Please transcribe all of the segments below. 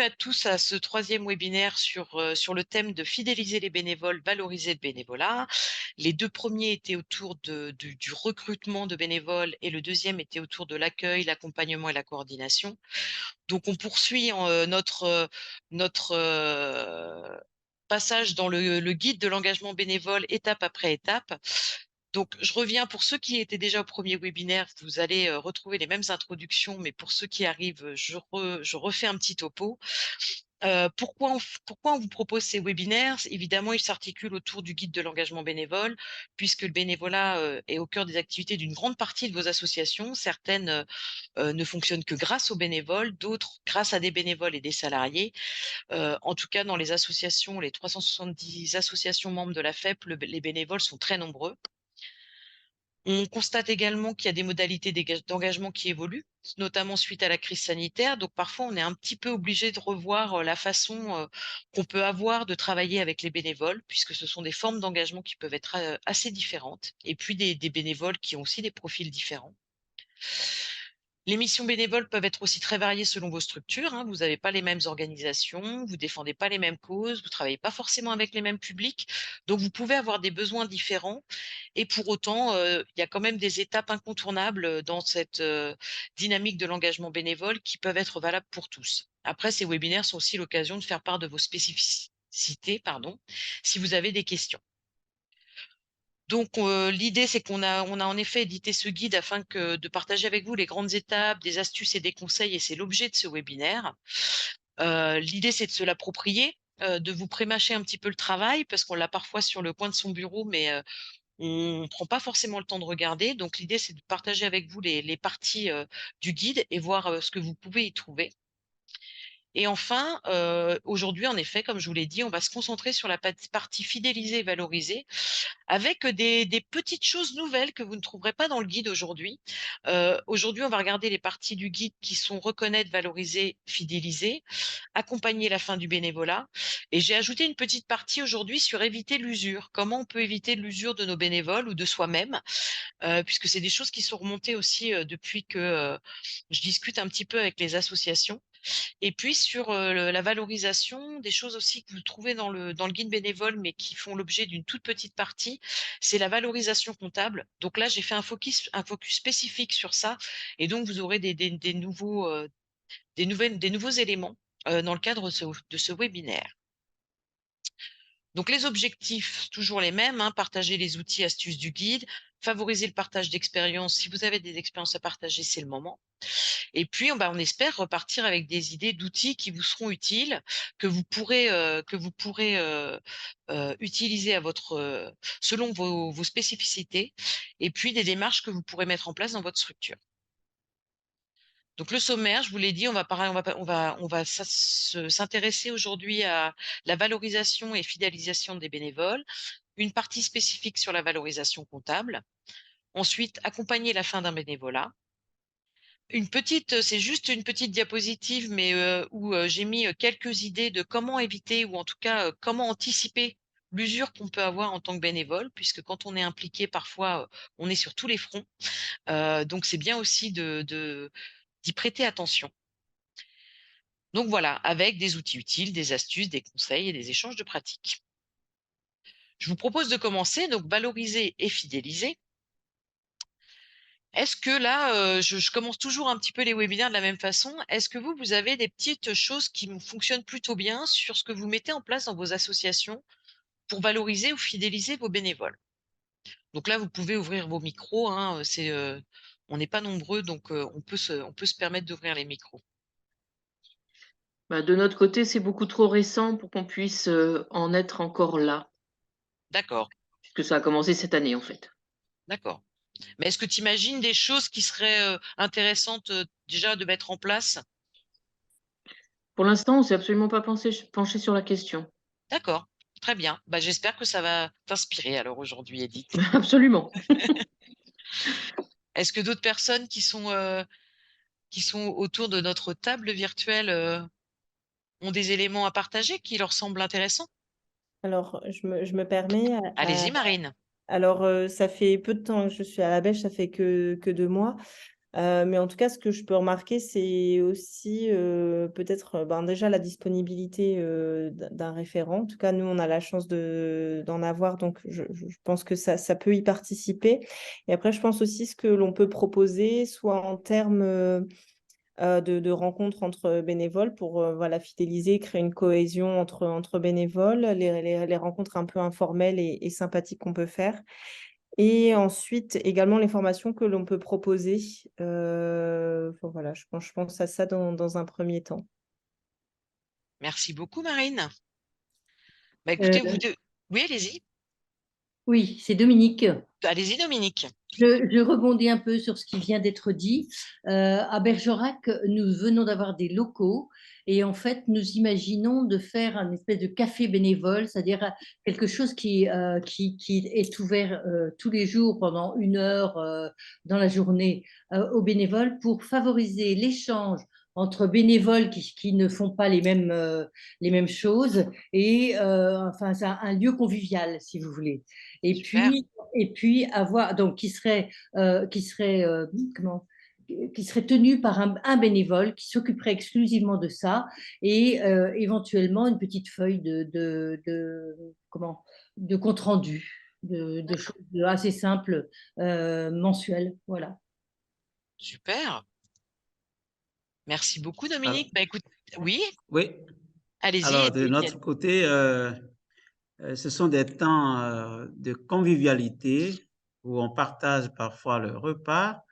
à tous à ce troisième webinaire sur le thème de fidéliser les bénévoles, valoriser le bénévolat. Les deux premiers étaient autour du recrutement de bénévoles et le deuxième était autour de l'accueil, l'accompagnement et la coordination. Donc on poursuit notre passage dans le guide de l'engagement bénévole étape après étape. Donc je reviens pour ceux qui étaient déjà au premier webinaire, vous allez retrouver les mêmes introductions, mais pour ceux qui arrivent, je refais un petit topo. Pourquoi on vous propose ces webinaires? Évidemment, ils s'articulent autour du guide de l'engagement bénévole, puisque le bénévolat est au cœur des activités d'une grande partie de vos associations. Certaines ne fonctionnent que grâce aux bénévoles, d'autres grâce à des bénévoles et des salariés. En tout cas, dans les associations, les 370 associations membres de la FEP, les bénévoles sont très nombreux. On constate également qu'il y a des modalités d'engagement qui évoluent, notamment suite à la crise sanitaire. Donc parfois, on est un petit peu obligé de revoir la façon qu'on peut avoir de travailler avec les bénévoles, puisque ce sont des formes d'engagement qui peuvent être assez différentes. Et puis des bénévoles qui ont aussi des profils différents. Les missions bénévoles peuvent être aussi très variées selon vos structures, hein. Vous n'avez pas les mêmes organisations, vous défendez pas les mêmes causes, vous travaillez pas forcément avec les mêmes publics. Donc vous pouvez avoir des besoins différents et pour autant, il y a quand même des étapes incontournables dans cette dynamique de l'engagement bénévole qui peuvent être valables pour tous. Après, ces webinaires sont aussi l'occasion de faire part de vos spécificités, pardon, si vous avez des questions. Donc, l'idée, c'est qu'on a en effet édité ce guide afin de partager avec vous les grandes étapes, des astuces et des conseils et c'est l'objet de ce webinaire. L'idée, c'est de se l'approprier, de vous prémâcher un petit peu le travail parce qu'on l'a parfois sur le coin de son bureau, mais on prend pas forcément le temps de regarder. Donc l'idée, c'est de partager avec vous les parties, du guide et voir, ce que vous pouvez y trouver. Et enfin, aujourd'hui, en effet, comme je vous l'ai dit, on va se concentrer sur la partie fidéliser et valoriser avec des petites choses nouvelles que vous ne trouverez pas dans le guide aujourd'hui. Aujourd'hui, on va regarder les parties du guide qui sont reconnaître, valoriser, fidéliser, accompagner la fin du bénévolat. Et j'ai ajouté une petite partie aujourd'hui sur éviter l'usure. Comment on peut éviter l'usure de nos bénévoles ou de soi-même, puisque c'est des choses qui sont remontées aussi depuis que je discute un petit peu avec les associations. Et puis sur, la valorisation, des choses aussi que vous trouvez dans le guide bénévole, mais qui font l'objet d'une toute petite partie, c'est la valorisation comptable. Donc là, j'ai fait un focus spécifique sur ça et donc vous aurez des nouveaux, des nouveaux éléments, dans le cadre de ce webinaire. Donc les objectifs, toujours les mêmes, hein, partager les outils, astuces du guide, favoriser le partage d'expériences. Si vous avez des expériences à partager, c'est le moment. Et puis, on espère repartir avec des idées d'outils qui vous seront utiles, que vous pourrez utiliser selon vos spécificités et puis des démarches que vous pourrez mettre en place dans votre structure. Donc le sommaire, je vous l'ai dit, on va s'intéresser aujourd'hui à la valorisation et fidélisation des bénévoles, une partie spécifique sur la valorisation comptable, ensuite accompagner la fin d'un bénévolat. C'est juste une petite diapositive, mais où j'ai mis quelques idées de comment éviter ou en tout cas comment anticiper l'usure qu'on peut avoir en tant que bénévole, puisque quand on est impliqué, parfois, on est sur tous les fronts. Donc c'est bien aussi d'y prêter attention. Donc voilà, avec des outils utiles, des astuces, des conseils et des échanges de pratiques. Je vous propose de commencer, donc valoriser et fidéliser. Est-ce que là, je commence toujours un petit peu les webinaires de la même façon. Est-ce que vous avez des petites choses qui fonctionnent plutôt bien sur ce que vous mettez en place dans vos associations pour valoriser ou fidéliser vos bénévoles? Donc là, vous pouvez ouvrir vos micros, hein, on n'est pas nombreux, donc on peut se permettre d'ouvrir les micros. Bah, de notre côté, c'est beaucoup trop récent pour qu'on puisse, en être encore là, D'accord, puisque ça a commencé cette année, en fait. d'accord. Mais est-ce que tu imagines des choses qui seraient, intéressantes, déjà de mettre en place? Pour l'instant, on s'est absolument pas penché sur la question. D'accord, très bien. Bah, j'espère que ça va t'inspirer alors aujourd'hui, Edith. Absolument. Est-ce que d'autres personnes qui sont autour de notre table virtuelle, ont des éléments à partager qui leur semblent intéressants? Alors, je me permets Allez-y Marine. ça fait peu de temps que je suis à la Bêche, ça fait que 2 mois. Mais en tout cas, ce que je peux remarquer, c'est aussi, peut-être, ben, déjà la disponibilité, d'un référent. En tout cas, nous, on a la chance d'en avoir, donc je pense que ça peut y participer. Et après, je pense aussi ce que l'on peut proposer, soit en termes, de rencontres entre bénévoles pour, voilà, fidéliser, créer une cohésion entre bénévoles, les rencontres un peu informelles et sympathiques qu'on peut faire. Et ensuite, également les formations que l'on peut proposer. Enfin voilà, je pense à ça dans un premier temps. Merci beaucoup, Marine. Bah, écoutez, vous Euh, deux... Oui, allez-y. oui, c'est Dominique. Allez-y, Dominique. Je rebondis un peu sur ce qui vient d'être dit. À Bergerac, nous venons d'avoir des locaux et en fait, nous imaginons de faire un espèce de café bénévole, c'est-à-dire quelque chose qui est ouvert tous les jours pendant 1 heure dans la journée aux bénévoles pour favoriser l'échange entre bénévoles qui ne font pas les mêmes choses et enfin, c'est un lieu convivial, si vous voulez. Et Super. puis, et puis avoir donc comment qui serait tenu par un bénévole qui s'occuperait exclusivement de ça et éventuellement une petite feuille de compte rendu de D'accord. choses assez simples mensuelles, voilà. Super. Merci beaucoup, Alors, Dominique. Bah, écoute, oui, oui, allez-y, alors de Étienne. notre côté, ce sont des temps de convivialité où on partage parfois le repas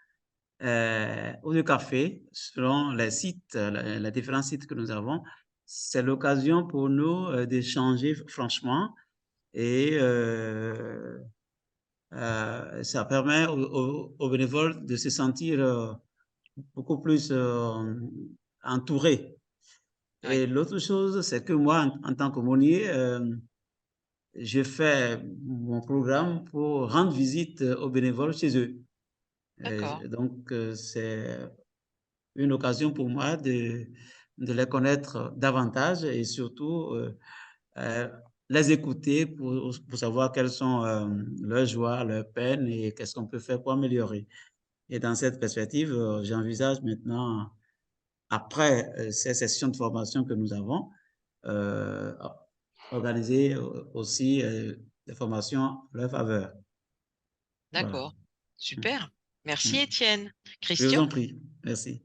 ou le café selon les sites, les différents sites que nous avons. C'est l'occasion pour nous d'échanger franchement et ça permet aux bénévoles de se sentir beaucoup plus entourés. Oui, Et l'autre chose, c'est que moi, en tant qu'aumônier, je fais mon programme pour rendre visite aux bénévoles chez eux. d'accord. Donc, c'est une occasion pour moi de les connaître davantage et surtout euh, les écouter pour savoir quelles sont leurs joies, leurs peines et qu'est-ce qu'on peut faire pour améliorer. Et dans cette perspective, j'envisage maintenant, après ces sessions de formation que nous avons, euh, organiser aussi des formations en leur faveur. Voilà. D'accord. Super. Merci, Mm. Étienne. Je vous Christian? en prie. Merci.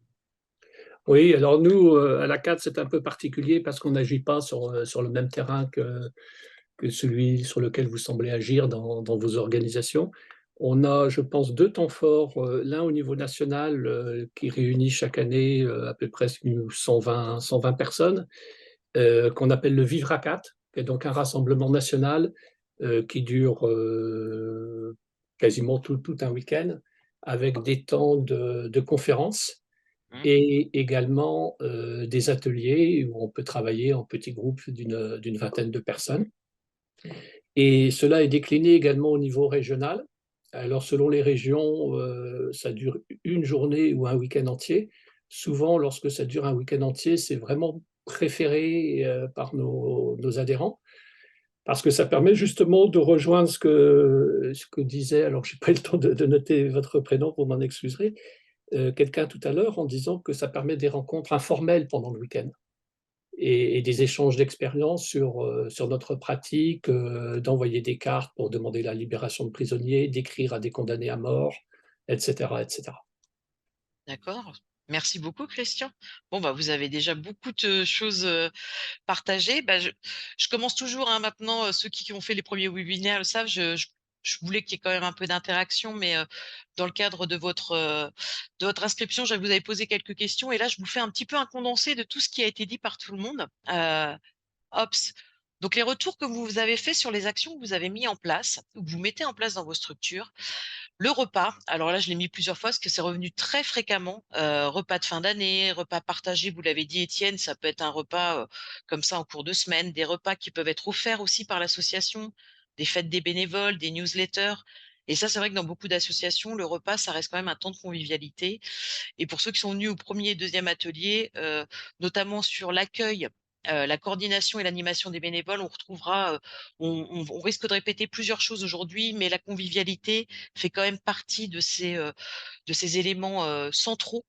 Oui, alors nous, à la CAD, c'est un peu particulier parce qu'on n'agit pas sur le même terrain que celui sur lequel vous semblez agir dans vos organisations. On a, je pense, 2 temps forts, l'un au niveau national qui réunit chaque année à peu près 120 personnes, qu'on appelle le Vivre à 4, qui est donc un rassemblement national qui dure quasiment tout un week-end, avec des temps de conférences Hmm. et également des ateliers où on peut travailler en petits groupes d'une vingtaine de personnes. Et cela est décliné également au niveau régional. Alors, selon les régions, ça dure une journée ou un week-end entier. Souvent, lorsque ça dure un week-end entier, c'est vraiment préféré par nos adhérents parce que ça permet justement de rejoindre ce que disait, alors je n'ai pas eu le temps de noter votre prénom, vous m'en excuserez, quelqu'un tout à l'heure en disant que ça permet des rencontres informelles pendant le week-end et des échanges d'expériences sur notre pratique, d'envoyer des cartes pour demander la libération de prisonniers, d'écrire à des condamnés à mort, etc., etc. D'accord. Merci beaucoup, Christian. Bon, bah, vous avez déjà beaucoup de choses partagées. Bah, je commence toujours, hein, maintenant, ceux qui ont fait les premiers webinaires le savent, je voulais qu'il y ait quand même un peu d'interaction, mais dans le cadre de votre inscription, je vous avais posé quelques questions et là, je vous fais un petit peu un condensé de tout ce qui a été dit par tout le monde. Ops. Donc, les retours que vous avez faits sur les actions que vous avez mis en place, ou que vous mettez en place dans vos structures. Le repas, alors là, je l'ai mis plusieurs fois parce que c'est revenu très fréquemment. Repas de fin d'année, repas partagés, vous l'avez dit, Étienne, ça peut être un repas comme ça en cours de semaine, des repas qui peuvent être offerts aussi par l'association, des fêtes des bénévoles, des newsletters. Et ça, c'est vrai que dans beaucoup d'associations, le repas, ça reste quand même un temps de convivialité. Et pour ceux qui sont venus au premier et deuxième atelier, notamment sur l'accueil La coordination et l'animation des bénévoles, on retrouvera, on risque de répéter plusieurs choses aujourd'hui, mais la convivialité fait quand même partie de ces éléments, centraux,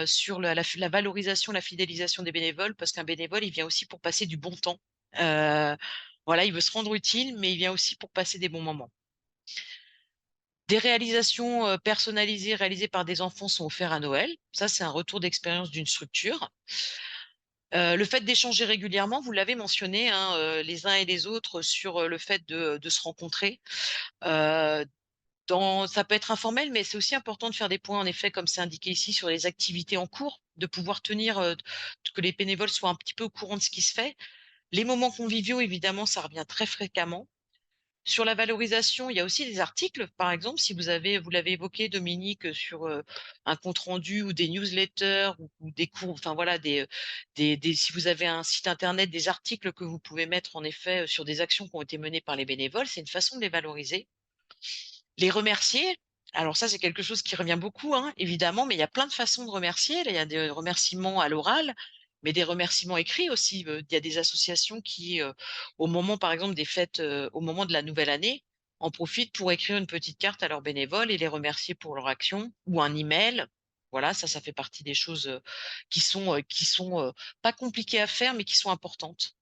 sur la valorisation, la fidélisation des bénévoles, parce qu'un bénévole, il vient aussi pour passer du bon temps. Heu, voilà, il veut se rendre utile, mais il vient aussi pour passer des bons moments. Des réalisations, personnalisées réalisées par des enfants sont offerts à Noël. Ça, c'est un retour d'expérience d'une structure. Le fait d'échanger régulièrement, vous l'avez mentionné, hein, les uns et les autres sur, le fait de se rencontrer. Heu, ça peut être informel, mais c'est aussi important de faire des points, en effet, comme c'est indiqué ici, sur les activités en cours, de pouvoir tenir, que les bénévoles soient un petit peu au courant de ce qui se fait. Les moments conviviaux, évidemment, ça revient très fréquemment. Sur la valorisation, il y a aussi des articles, par exemple, si vous l'avez évoqué Dominique, sur, un compte rendu ou des newsletters ou des cours, enfin voilà, si vous avez un site internet, des articles que vous pouvez mettre en effet, sur des actions qui ont été menées par les bénévoles, c'est une façon de les valoriser. Les remercier, alors ça, c'est quelque chose qui revient beaucoup, hein, évidemment, mais il y a plein de façons de remercier. Là, il y a des remerciements à l'oral, mais des remerciements écrits aussi. Il y a des associations qui, au moment, par exemple, des fêtes, au moment de la nouvelle année, en profitent pour écrire une petite carte à leurs bénévoles et les remercier pour leur action ou un email. Voilà, ça fait partie des choses, qui sont pas compliquées à faire, mais qui sont importantes.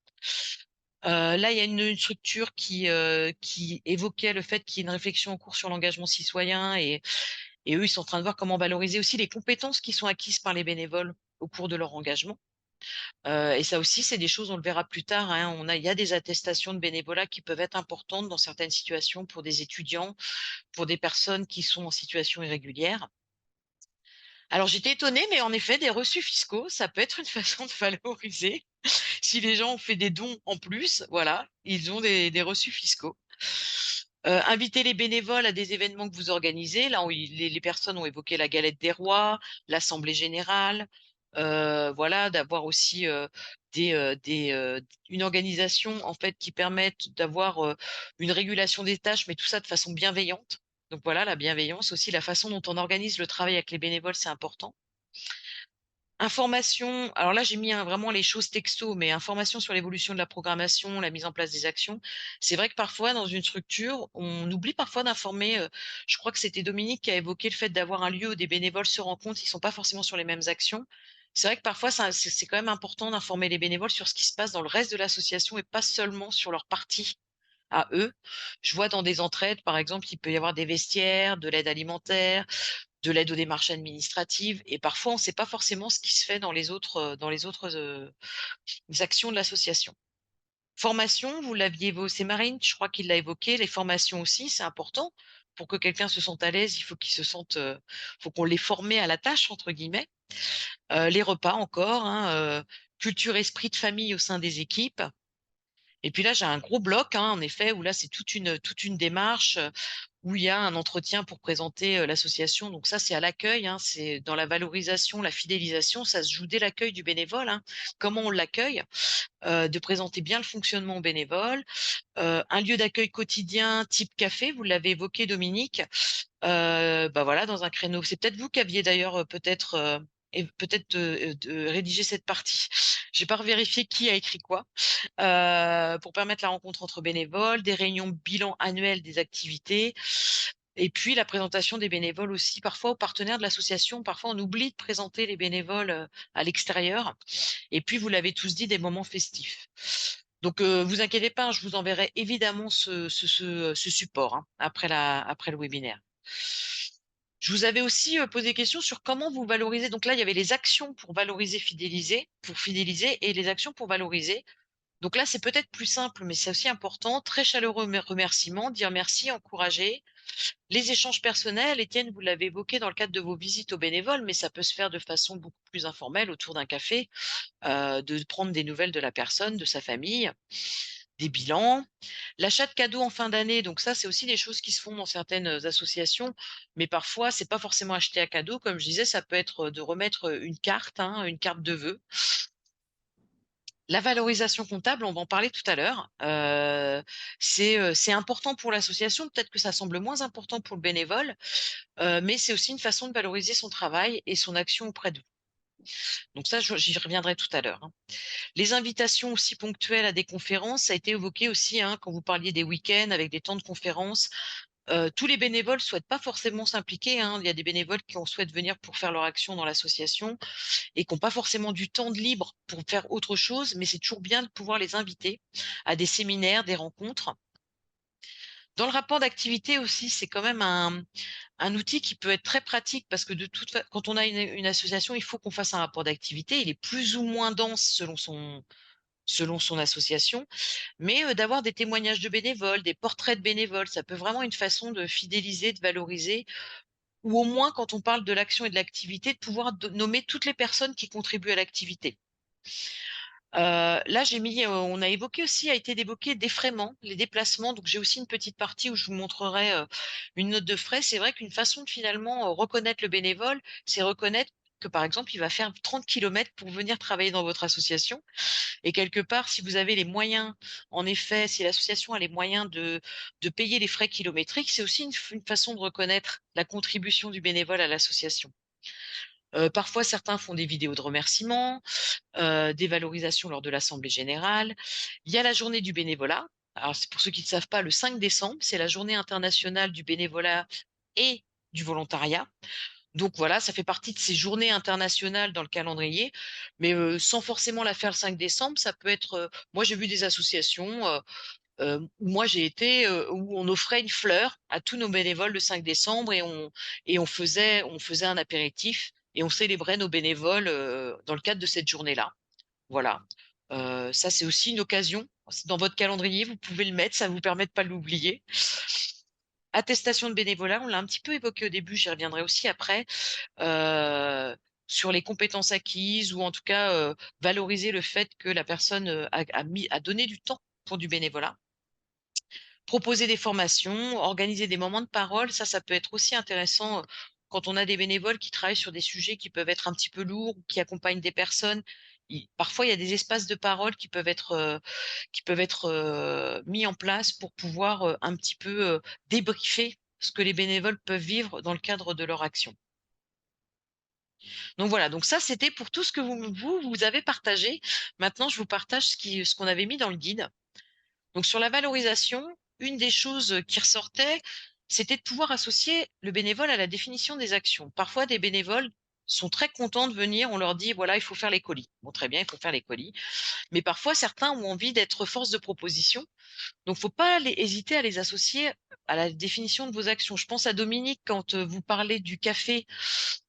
Là, il y a une structure qui évoquait le fait qu'il y ait une réflexion en cours sur l'engagement citoyen et eux, ils sont en train de voir comment valoriser aussi les compétences qui sont acquises par les bénévoles au cours de leur engagement. Et ça aussi, c'est des choses, on le verra plus tard, hein, il y a des attestations de bénévolat qui peuvent être importantes dans certaines situations pour des étudiants, pour des personnes qui sont en situation irrégulière. Alors j'étais étonnée, mais en effet, des reçus fiscaux, ça peut être une façon de valoriser. Si les gens ont fait des dons en plus, voilà, ils ont des reçus fiscaux. Inviter les bénévoles à des événements que vous organisez. Là, les personnes ont évoqué la galette des rois, l'assemblée générale, voilà, d'avoir aussi, une organisation, en fait, qui permette d'avoir, une régulation des tâches, mais tout ça de façon bienveillante. Donc voilà, la bienveillance aussi, la façon dont on organise le travail avec les bénévoles, c'est important. Information, alors là, j'ai mis, hein, vraiment les choses texto, mais information sur l'évolution de la programmation, la mise en place des actions. C'est vrai que parfois, dans une structure, on oublie parfois d'informer, je crois que c'était Dominique qui a évoqué le fait d'avoir un lieu où des bénévoles se rencontrent, ils sont pas forcément sur les mêmes actions. C'est vrai que parfois, c'est quand même important d'informer les bénévoles sur ce qui se passe dans le reste de l'association et pas seulement sur leur partie à eux. Je vois dans des entraides, par exemple, il peut y avoir des vestiaires, de l'aide alimentaire, de l'aide aux démarches administratives et parfois on ne sait pas forcément ce qui se fait dans les autres, actions de l'association. Formation, vous l'aviez évoqué, c'est Marine, je crois qu'il l'a évoqué, les formations aussi, c'est important. Pour que quelqu'un se sente à l'aise, il faut qu'il se sente, faut qu'on l'ait formé «à la tâche» entre guillemets. Les repas encore, hein, culture esprit de famille au sein des équipes. Et puis là, j'ai un gros bloc, hein, en effet, où là, c'est toute une démarche, où il y a un entretien pour présenter, l'association. Donc ça, c'est à l'accueil, hein, c'est dans la valorisation, la fidélisation, ça se joue dès l'accueil du bénévole, hein. Comment on l'accueille? De présenter bien le fonctionnement aux bénévoles. Un lieu d'accueil quotidien type café, vous l'avez évoqué Dominique. Bah, voilà, dans un créneau, c'est peut-être vous qui aviez d'ailleurs, peut-être, de rédigé cette partie. J'ai pas revérifié qui a écrit quoi. Pour permettre la rencontre entre bénévoles, des réunions bilan annuelles des activités et puis la présentation des bénévoles aussi, parfois aux partenaires de l'association. Parfois, on oublie de présenter les bénévoles, à l'extérieur et puis vous l'avez tous dit, des moments festifs. Donc, vous inquiétez pas, hein, je vous enverrai évidemment ce support, hein, après le webinaire. Je vous avais aussi, posé question sur comment vous valorisez. Donc là, il y avait les actions pour valoriser, pour fidéliser et les actions pour valoriser. Donc là, c'est peut-être plus simple, mais c'est aussi important. Très chaleureux remerciements, dire merci, encourager. Les échanges personnels, Étienne, vous l'avez évoqué dans le cadre de vos visites aux bénévoles, mais ça peut se faire de façon beaucoup plus informelle autour d'un café, de prendre des nouvelles de la personne, de sa famille, des bilans. L'achat de cadeaux en fin d'année, donc ça, c'est aussi des choses qui se font dans certaines associations, mais parfois, c'est pas forcément acheter un cadeau. Comme je disais, ça peut être de remettre une carte, hein, une carte de vœux. La valorisation comptable, on va en parler tout à l'heure. C'est important pour l'association, peut-être que ça semble moins important pour le bénévole, mais c'est aussi une façon de valoriser son travail et son action auprès d'eux. Donc ça, j'y reviendrai tout à l'heure, hein. Les invitations aussi ponctuelles à des conférences, ça a été évoqué aussi, hein, quand vous parliez des week-ends avec des temps de conférences. Tous les bénévoles souhaitent pas forcément s'impliquer, hein. Il y a des bénévoles qui souhaitent venir pour faire leur action dans l'association et qui ont pas forcément du temps de libre pour faire autre chose, mais c'est toujours bien de pouvoir les inviter à des séminaires, des rencontres. Dans le rapport d'activité aussi, c'est quand même un outil qui peut être très pratique parce que quand on a une association, il faut qu'on fasse un rapport d'activité. Il est plus ou moins dense selon son association, mais d'avoir des témoignages de bénévoles, des portraits de bénévoles, ça peut vraiment une façon de fidéliser, de valoriser, ou au moins quand on parle de l'action et de l'activité, de pouvoir nommer toutes les personnes qui contribuent à l'activité. Là, on a évoqué aussi, a été évoqué défraiement, les déplacements. Donc, j'ai aussi une petite partie où je vous montrerai une note de frais. C'est vrai qu'une façon de finalement reconnaître le bénévole, c'est reconnaître que, par exemple, il va faire 30 kilomètres pour venir travailler dans votre association. Et quelque part, si vous avez les moyens, en effet, si l'association a les moyens de payer les frais kilométriques, c'est aussi une façon de reconnaître la contribution du bénévole à l'association. Parfois, certains font des vidéos de remerciements, des valorisations lors de l'assemblée générale. Il y a la journée du bénévolat. Alors, c'est pour ceux qui ne savent pas, le 5 décembre, c'est la journée internationale du bénévolat et du volontariat. Donc voilà, ça fait partie de ces journées internationales dans le calendrier, mais sans forcément la faire le 5 décembre. Ça peut être, moi j'ai vu des associations, où moi j'ai été, où on offrait une fleur à tous nos bénévoles le 5 décembre et on faisait un apéritif et on célébrait nos bénévoles, dans le cadre de cette journée-là. Voilà, ça c'est aussi une occasion. C'est dans votre calendrier, vous pouvez le mettre, ça vous permet de pas l'oublier. Attestation de bénévolat, on l'a un petit peu évoqué au début, j'y reviendrai aussi après, heu, sur les compétences acquises ou en tout cas, valoriser le fait que la personne, a donné du temps pour du bénévolat. Proposer des formations, organiser des moments de parole, ça peut être aussi intéressant, quand on a des bénévoles qui travaillent sur des sujets qui peuvent être un petit peu lourds ou qui accompagnent des personnes. Parfois, il y a des espaces de parole qui peuvent être mis en place pour pouvoir, un petit peu, débriefer ce que les bénévoles peuvent vivre dans le cadre de leur action. Donc voilà, donc ça, c'était pour tout ce que vous avez partagé. Maintenant, je vous partage ce qu'on avait mis dans le guide. Donc sur la valorisation, une des choses qui ressortait, c'était de pouvoir associer le bénévole à la définition des actions. Parfois, des bénévoles sont très contents de venir, on leur dit voilà, il faut faire les colis. Bon, très bien, il faut faire les colis. Mais parfois, certains ont envie d'être force de proposition. Donc, faut pas hésiter à les associer à la définition de vos actions. Je pense à Dominique quand vous parlez du café.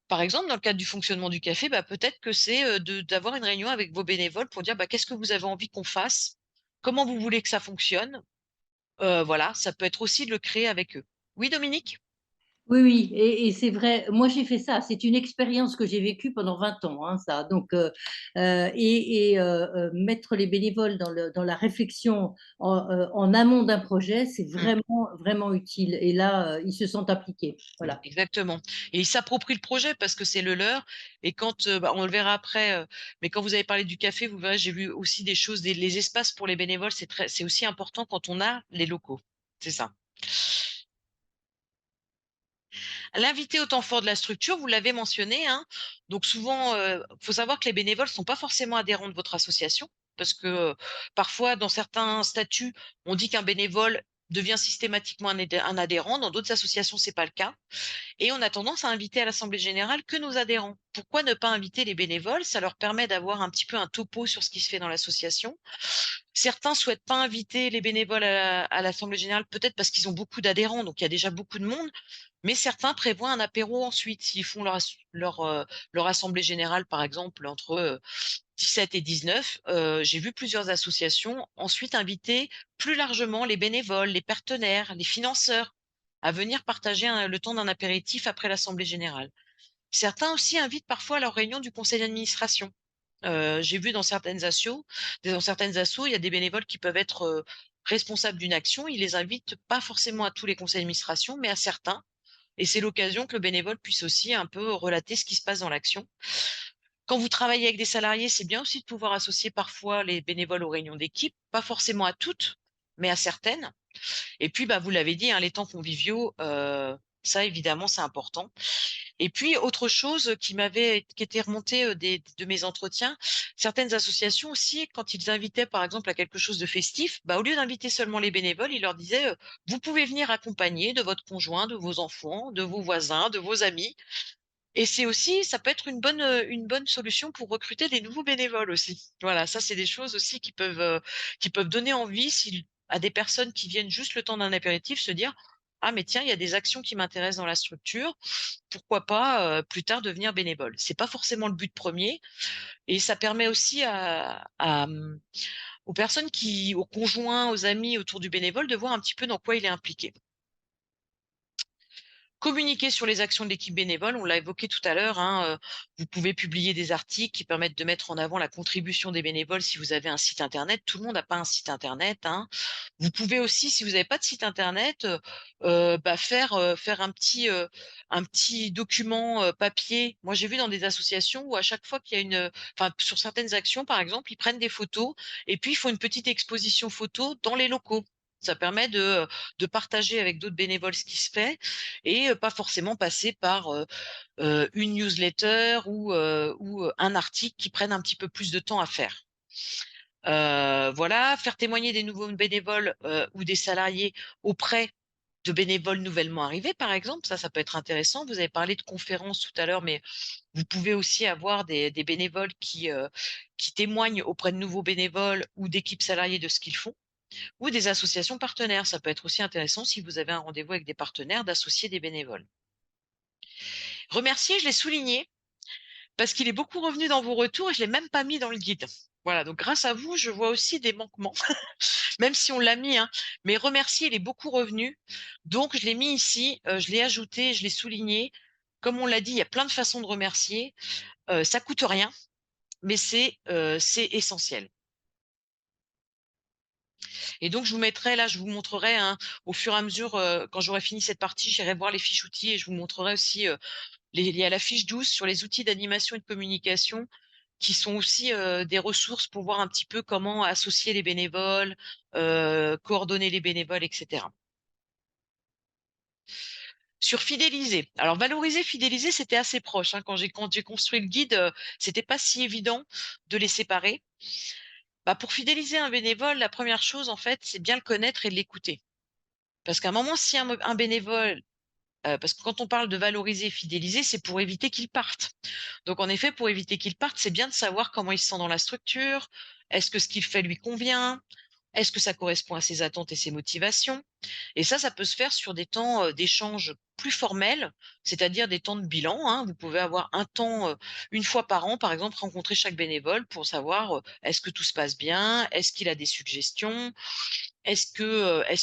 Par exemple, dans le cadre du fonctionnement du café, bah, peut-être que c'est d'avoir une réunion avec vos bénévoles pour dire bah, qu'est-ce que vous avez envie qu'on fasse, comment vous voulez que ça fonctionne. Voilà, ça peut être aussi de le créer avec eux. Oui, Dominique? Oui, oui, et c'est vrai. Moi, j'ai fait ça. C'est une expérience que j'ai vécue pendant 20 ans, hein, ça. Donc, mettre les bénévoles dans la réflexion en amont d'un projet, c'est Mmh. vraiment, vraiment utile. Et là, ils se sentent impliqués. Voilà. Exactement, et ils s'approprient le projet parce que c'est le leur et quand, bah, on le verra après, mais quand vous avez parlé du café, vous verrez, j'ai vu aussi des choses, les espaces pour les bénévoles, c'est aussi important quand on a les locaux. C'est ça. L'invité au temps fort de la structure, vous l'avez mentionné, hein. Donc souvent, faut savoir que les bénévoles sont pas forcément adhérents de votre association parce que, parfois dans certains statuts, on dit qu'un bénévole devient systématiquement un adhérent. Dans d'autres associations, c'est pas le cas. Et on a tendance à inviter à l'assemblée générale que nos adhérents. Pourquoi ne pas inviter les bénévoles? Ça leur permet d'avoir un petit peu un topo sur ce qui se fait dans l'association. Certains souhaitent pas inviter les bénévoles à l'assemblée générale, peut-être parce qu'ils ont beaucoup d'adhérents, donc il y a déjà beaucoup de monde. Mais certains prévoient un apéro ensuite, s'ils font leur assemblée générale, par exemple, entre 17 et 19. J'ai vu plusieurs associations ensuite inviter plus largement les bénévoles, les partenaires, les financeurs à venir partager le temps d'un apéritif après l'assemblée générale. Certains aussi invitent parfois à leur réunion du conseil d'administration. J'ai vu dans certaines assos, il y a des bénévoles qui peuvent être responsables d'une action. Ils les invitent pas forcément à tous les conseils d'administration, mais à certains. Et c'est l'occasion que le bénévole puisse aussi un peu relater ce qui se passe dans l'action. Quand vous travaillez avec des salariés, c'est bien aussi de pouvoir associer parfois les bénévoles aux réunions d'équipe, pas forcément à toutes, mais à certaines. Et puis, bah, vous l'avez dit, hein, les temps conviviaux, Ça, évidemment, c'est important. Et puis, autre chose qui était remontée de mes entretiens, certaines associations aussi, quand ils invitaient par exemple à quelque chose de festif, bah, au lieu d'inviter seulement les bénévoles, ils leur disaient vous pouvez venir accompagner de votre conjoint, de vos enfants, de vos voisins, de vos amis. Et c'est aussi, ça peut être une bonne solution pour recruter des nouveaux bénévoles aussi. Voilà, ça, c'est des choses aussi qui peuvent donner envie à des personnes qui viennent juste le temps d'un apéritif se dire ah, mais tiens, il y a des actions qui m'intéressent dans la structure. Pourquoi pas plus tard devenir bénévole? C'est pas forcément le but premier, et ça permet aussi aux personnes aux conjoints, aux amis autour du bénévole de voir un petit peu dans quoi il est impliqué. Communiquer sur les actions de l'équipe bénévole, on l'a évoqué tout à l'heure, hein, vous pouvez publier des articles qui permettent de mettre en avant la contribution des bénévoles si vous avez un site internet. Tout le monde n'a pas un site internet, hein. Vous pouvez aussi, si vous n'avez pas de site internet, bah, faire un petit document, papier. Moi, j'ai vu dans des associations où à chaque fois qu'il y a enfin, sur certaines actions, par exemple, ils prennent des photos et puis ils font une petite exposition photo dans les locaux. Ça permet de partager avec d'autres bénévoles ce qui se fait et pas forcément passer par, une newsletter ou un article qui prennent un petit peu plus de temps à faire. Voilà, faire témoigner des nouveaux bénévoles, ou des salariés auprès de bénévoles nouvellement arrivés, par exemple, ça peut être intéressant. Vous avez parlé de conférences tout à l'heure, mais vous pouvez aussi avoir des bénévoles qui témoignent auprès de nouveaux bénévoles ou d'équipes salariées de ce qu'ils font, ou des associations partenaires. Ça peut être aussi intéressant si vous avez un rendez-vous avec des partenaires d'associer des bénévoles. Remercier, je l'ai souligné, parce qu'il est beaucoup revenu dans vos retours et je l'ai même pas mis dans le guide. Voilà, donc grâce à vous, je vois aussi des manquements, même si on l'a mis, hein. Mais remercier, il est beaucoup revenu. Donc, je l'ai mis ici, je l'ai ajouté, je l'ai souligné. Comme on l'a dit, il y a plein de façons de remercier. Ça coûte rien, mais c'est essentiel. Et donc, je vous mettrai là, je vous montrerai, hein, au fur et à mesure, quand j'aurai fini cette partie, j'irai voir les fiches outils et je vous montrerai aussi il y a la fiche 12 sur les outils d'animation et de communication qui sont aussi des ressources pour voir un petit peu comment associer les bénévoles, coordonner les bénévoles, etc. Sur fidéliser. Alors valoriser, fidéliser, c'était assez proche, hein. Quand j'ai construit le guide, c'était pas si évident de les séparer. Bah, pour fidéliser un bénévole, la première chose, en fait, c'est bien le connaître et l'écouter. Parce qu'à un moment, si un bénévole, parce que quand on parle de valoriser et fidéliser, c'est pour éviter qu'il parte. Donc en effet, pour éviter qu'il parte, c'est bien de savoir comment il se sent dans la structure. Est-ce que ce qu'il fait lui convient? Est-ce que ça correspond à ses attentes et ses motivations? Et ça peut se faire sur des temps d'échange plus formels, c'est-à-dire des temps de bilan, hein. Vous pouvez avoir un temps, une fois par an, par exemple, rencontrer chaque bénévole pour savoir est-ce que tout se passe bien? Est-ce qu'il a des suggestions? Est-ce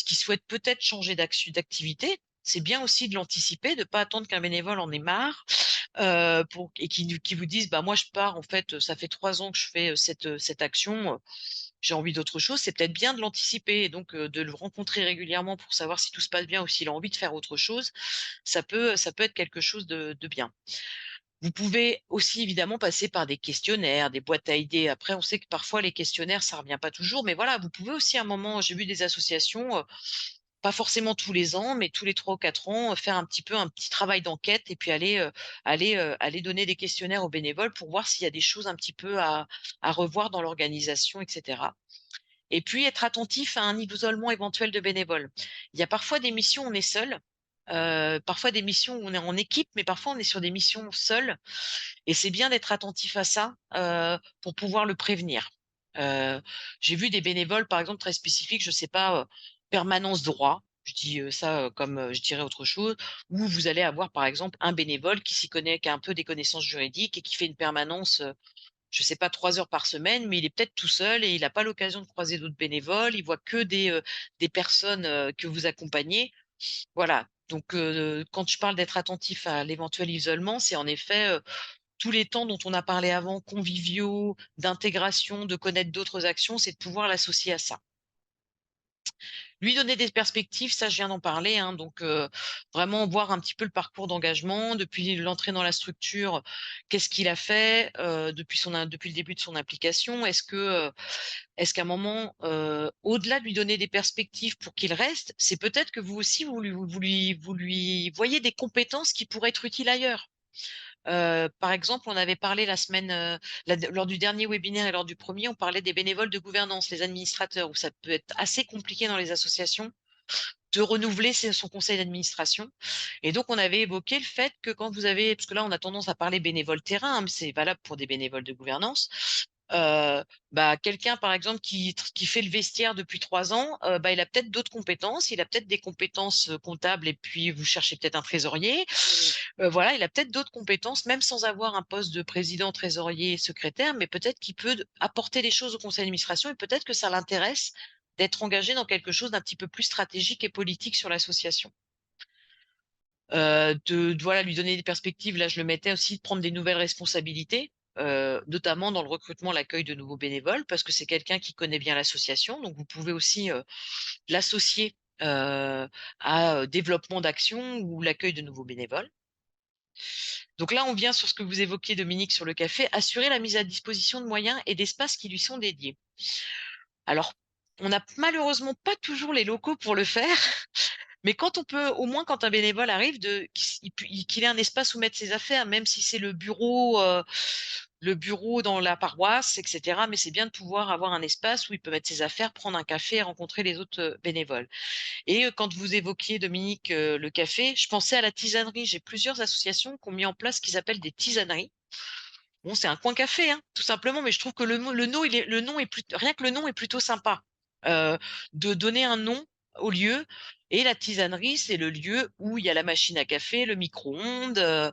qu'il souhaite peut-être changer d'activité? C'est bien aussi de l'anticiper, de pas attendre qu'un bénévole en ait marre, et qui vous dise: «Bah, moi, je pars, en fait, ça fait 3 ans que je fais, cette action, j'ai envie d'autre chose». C'est peut-être bien de l'anticiper et donc de le rencontrer régulièrement pour savoir si tout se passe bien ou s'il a envie de faire autre chose. Ça peut être quelque chose de bien. Vous pouvez aussi évidemment passer par des questionnaires, des boîtes à idées. Après, on sait que parfois les questionnaires, ça revient pas toujours, mais voilà, vous pouvez aussi à un moment, j'ai vu des associations, pas forcément tous les ans, mais tous les 3 ou 4 ans, faire un petit travail d'enquête et puis aller donner des questionnaires aux bénévoles pour voir s'il y a des choses un petit peu à revoir dans l'organisation, et cetera. Et puis être attentif à un isolement éventuel de bénévoles. Il y a parfois des missions où on est seul, parfois des missions où on est en équipe, mais parfois on est sur des missions seuls et c'est bien d'être attentif à ça, pour pouvoir le prévenir. J'ai vu des bénévoles, par exemple, très spécifiques, je sais pas, permanence droit, je dis, ça, comme, je dirais autre chose, où vous allez avoir, par exemple, un bénévole qui s'y connaît, qui a un peu des connaissances juridiques et qui fait une permanence, je sais pas, 3 heures par semaine, mais il est peut-être tout seul et il a pas l'occasion de croiser d'autres bénévoles. Il voit que des personnes, que vous accompagnez. Voilà, donc quand je parle d'être attentif à l'éventuel isolement, c'est en effet, tous les temps dont on a parlé avant, conviviaux, d'intégration, de connaître d'autres actions, c'est de pouvoir l'associer à ça. Lui donner des perspectives, ça je viens d'en parler, hein, donc vraiment voir un petit peu le parcours d'engagement depuis l'entrée dans la structure, qu'est-ce qu'il a fait, depuis le début de son implication? Est-ce qu'à un moment, au-delà de lui donner des perspectives pour qu'il reste, c'est peut-être que vous aussi vous lui voyez des compétences qui pourraient être utiles ailleurs? Par exemple, on avait parlé lors du dernier webinaire et lors du premier, on parlait des bénévoles de gouvernance, les administrateurs, où ça peut être assez compliqué dans les associations de renouveler son conseil d'administration. Et donc, on avait évoqué le fait que quand vous avez, parce que là, on a tendance à parler bénévoles terrain, hein, mais c'est valable pour des bénévoles de gouvernance. Quelqu'un, par exemple, qui fait le vestiaire depuis 3 ans, il a peut-être d'autres compétences. Il a peut-être des compétences comptables et puis vous cherchez peut-être un trésorier. Voilà, il a peut-être d'autres compétences, même sans avoir un poste de président, trésorier, secrétaire, mais peut-être qu'il peut apporter des choses au conseil d'administration et peut-être que ça l'intéresse d'être engagé dans quelque chose d'un petit peu plus stratégique et politique sur l'association. Voilà, lui donner des perspectives, là je le mettais aussi, de prendre des nouvelles responsabilités, notamment dans le recrutement, l'accueil de nouveaux bénévoles, parce que c'est quelqu'un qui connaît bien l'association, donc vous pouvez aussi l'associer à développement d'actions ou l'accueil de nouveaux bénévoles. Donc là, on vient sur ce que vous évoquiez, Dominique, sur le café, assurer la mise à disposition de moyens et d'espaces qui lui sont dédiés. Alors, on n'a malheureusement pas toujours les locaux pour le faire, mais quand on peut, au moins quand un bénévole arrive, qu'il ait un espace où mettre ses affaires, même si c'est le bureau dans la paroisse, etc. Mais c'est bien de pouvoir avoir un espace où il peut mettre ses affaires, prendre un café et rencontrer les autres bénévoles. Et quand vous évoquiez, Dominique, le café, je pensais à la tisanerie. J'ai plusieurs associations qui ont mis en place ce qu'ils appellent des tisaneries. Bon, c'est un coin café, hein, tout simplement, mais je trouve que rien que le nom est plutôt sympa. De donner un nom au lieu. Et la tisanerie, c'est le lieu où il y a la machine à café, le micro-ondes,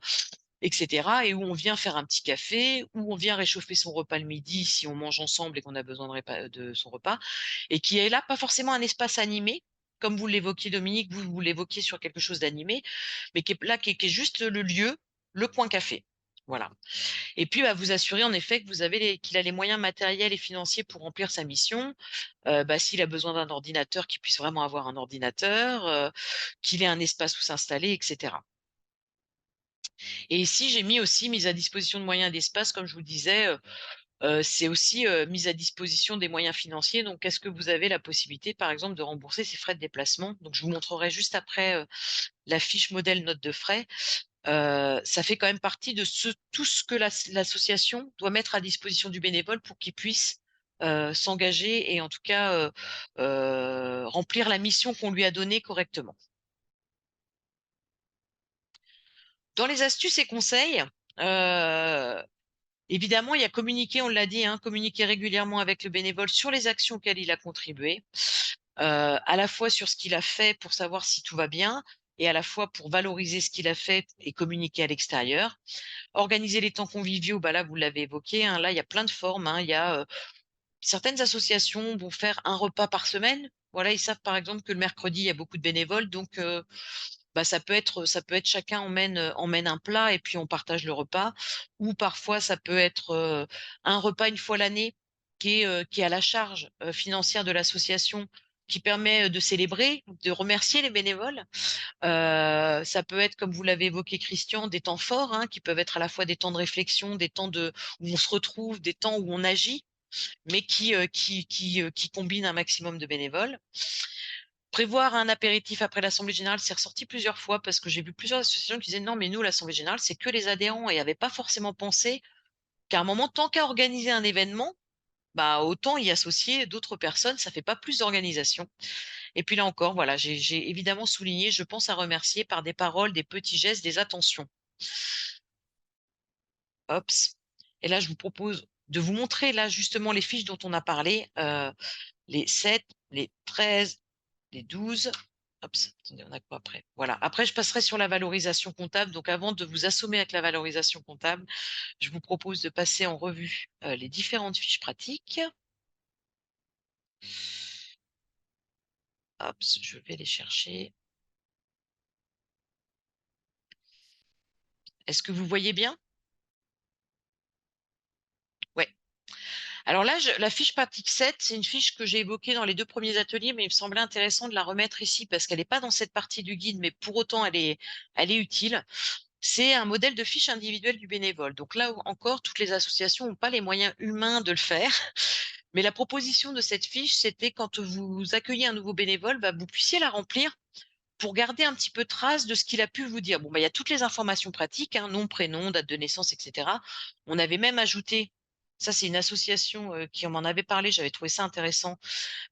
etc. Et où on vient faire un petit café, où on vient réchauffer son repas le midi si on mange ensemble et qu'on a besoin de son repas. Et qui est là, pas forcément un espace animé, comme vous l'évoquiez, Dominique, vous l'évoquiez sur quelque chose d'animé, mais qui est là, qui est juste le lieu, le coin café. Voilà. Et puis, vous assurer en effet que qu'il a les moyens matériels et financiers pour remplir sa mission. S'il a besoin d'un ordinateur, qu'il puisse vraiment avoir un ordinateur, qu'il ait un espace où s'installer, etc. Et ici, j'ai mis aussi mise à disposition de moyens d'espace, comme je vous le disais, c'est aussi mise à disposition des moyens financiers. Donc, est-ce que vous avez la possibilité, par exemple, de rembourser ces frais de déplacement? Donc, je vous montrerai juste après la fiche modèle note de frais. Ça fait quand même partie de tout ce que l'association doit mettre à disposition du bénévole pour qu'il puisse s'engager et en tout cas remplir la mission qu'on lui a donnée correctement. Dans les astuces et conseils, évidemment, il y a communiquer, on l'a dit, hein, communiquer régulièrement avec le bénévole sur les actions auxquelles il a contribué, à la fois sur ce qu'il a fait pour savoir si tout va bien et à la fois pour valoriser ce qu'il a fait et communiquer à l'extérieur. Organiser les temps conviviaux, là, vous l'avez évoqué, hein, là, il y a plein de formes, hein. Il y a, certaines associations vont faire un repas par semaine. Voilà, ils savent, par exemple, que le mercredi, il y a beaucoup de bénévoles, donc ça peut être chacun emmène un plat et puis on partage le repas. Ou parfois, ça peut être, un repas une fois l'année qui est à la charge, financière de l'association, qui permet, de célébrer, de remercier les bénévoles. Ça peut être, comme vous l'avez évoqué Christian, des temps forts, hein, qui peuvent être à la fois des temps de réflexion, des temps où on se retrouve, des temps où on agit, mais qui combinent un maximum de bénévoles. Prévoir un apéritif après l'assemblée générale, c'est ressorti plusieurs fois parce que j'ai vu plusieurs associations qui disaient: «Non, mais nous, l'assemblée générale, c'est que les adhérents» et n'avaient pas forcément pensé qu'à un moment, tant qu'à organiser un événement, autant y associer d'autres personnes, ça fait pas plus d'organisation. Et puis là encore, voilà, j'ai évidemment souligné, je pense à remercier par des paroles, des petits gestes, des attentions. Hops. Et là, je vous propose de vous montrer là justement les fiches dont on a parlé, les 7, les 13, les 12. Hops, attendez, on a quoi après? Voilà. Après, je passerai sur la valorisation comptable. Donc, avant de vous assommer avec la valorisation comptable, je vous propose de passer en revue les différentes fiches pratiques. Hops, je vais les chercher. Est-ce que vous voyez bien? Ouais. Alors là, la fiche pratique 7, c'est une fiche que j'ai évoquée dans les 2 premiers ateliers, mais il me semblait intéressant de la remettre ici parce qu'elle n'est pas dans cette partie du guide, mais pour autant elle est utile. C'est un modèle de fiche individuelle du bénévole. Donc là encore, toutes les associations n'ont pas les moyens humains de le faire. Mais la proposition de cette fiche, c'était quand vous accueillez un nouveau bénévole, bah, vous puissiez la remplir pour garder un petit peu trace de ce qu'il a pu vous dire. Bon, bah, il y a toutes les informations pratiques, hein, nom, prénom, date de naissance, etc. On avait même ajouté, ça c'est une association qui m'en avait parlé, j'avais trouvé ça intéressant.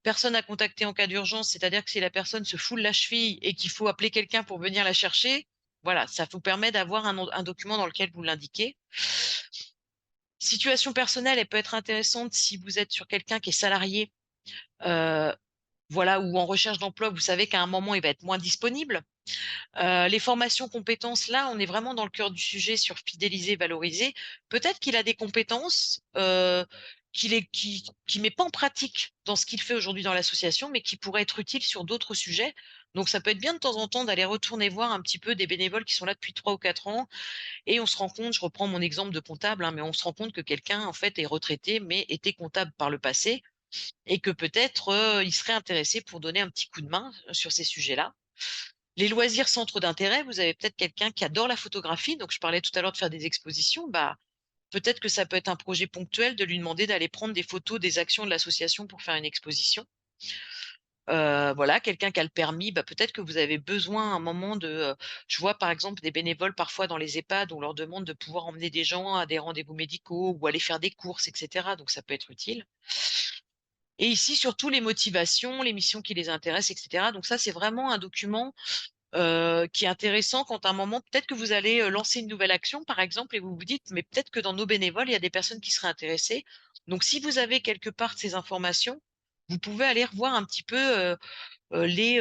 Personne à contacter en cas d'urgence, c'est-à-dire que si la personne se foule la cheville et qu'il faut appeler quelqu'un pour venir la chercher, voilà, ça vous permet d'avoir un document dans lequel vous l'indiquez. Situation personnelle, elle peut être intéressante si vous êtes sur quelqu'un qui est salarié, voilà, ou en recherche d'emploi, vous savez qu'à un moment, il va être moins disponible. Les formations compétences, là, on est vraiment dans le cœur du sujet sur fidéliser, valoriser. Peut-être qu'il a des compétences qu'il met pas en pratique dans ce qu'il fait aujourd'hui dans l'association, mais qui pourraient être utiles sur d'autres sujets. Donc, ça peut être bien de temps en temps d'aller retourner voir un petit peu des bénévoles qui sont là depuis 3 ou 4 ans et on se rend compte, je reprends mon exemple de comptable, hein, mais on se rend compte que quelqu'un, en fait, est retraité, mais était comptable par le passé et que peut-être il serait intéressé pour donner un petit coup de main sur ces sujets-là. Les loisirs centres d'intérêt, vous avez peut-être quelqu'un qui adore la photographie, donc je parlais tout à l'heure de faire des expositions, bah, peut-être que ça peut être un projet ponctuel de lui demander d'aller prendre des photos des actions de l'association pour faire une exposition. Voilà, quelqu'un qui a le permis, bah, peut-être que vous avez besoin à un moment je vois par exemple des bénévoles parfois dans les EHPAD, on leur demande de pouvoir emmener des gens à des rendez-vous médicaux ou aller faire des courses, et cetera, donc ça peut être utile. Et ici, surtout les motivations, les missions qui les intéressent, et cetera, donc ça, c'est vraiment un document qui est intéressant quand à un moment, peut-être que vous allez lancer une nouvelle action, par exemple, et vous vous dites, mais peut-être que dans nos bénévoles, il y a des personnes qui seraient intéressées. Donc, si vous avez quelque part ces informations, vous pouvez aller revoir un petit peu les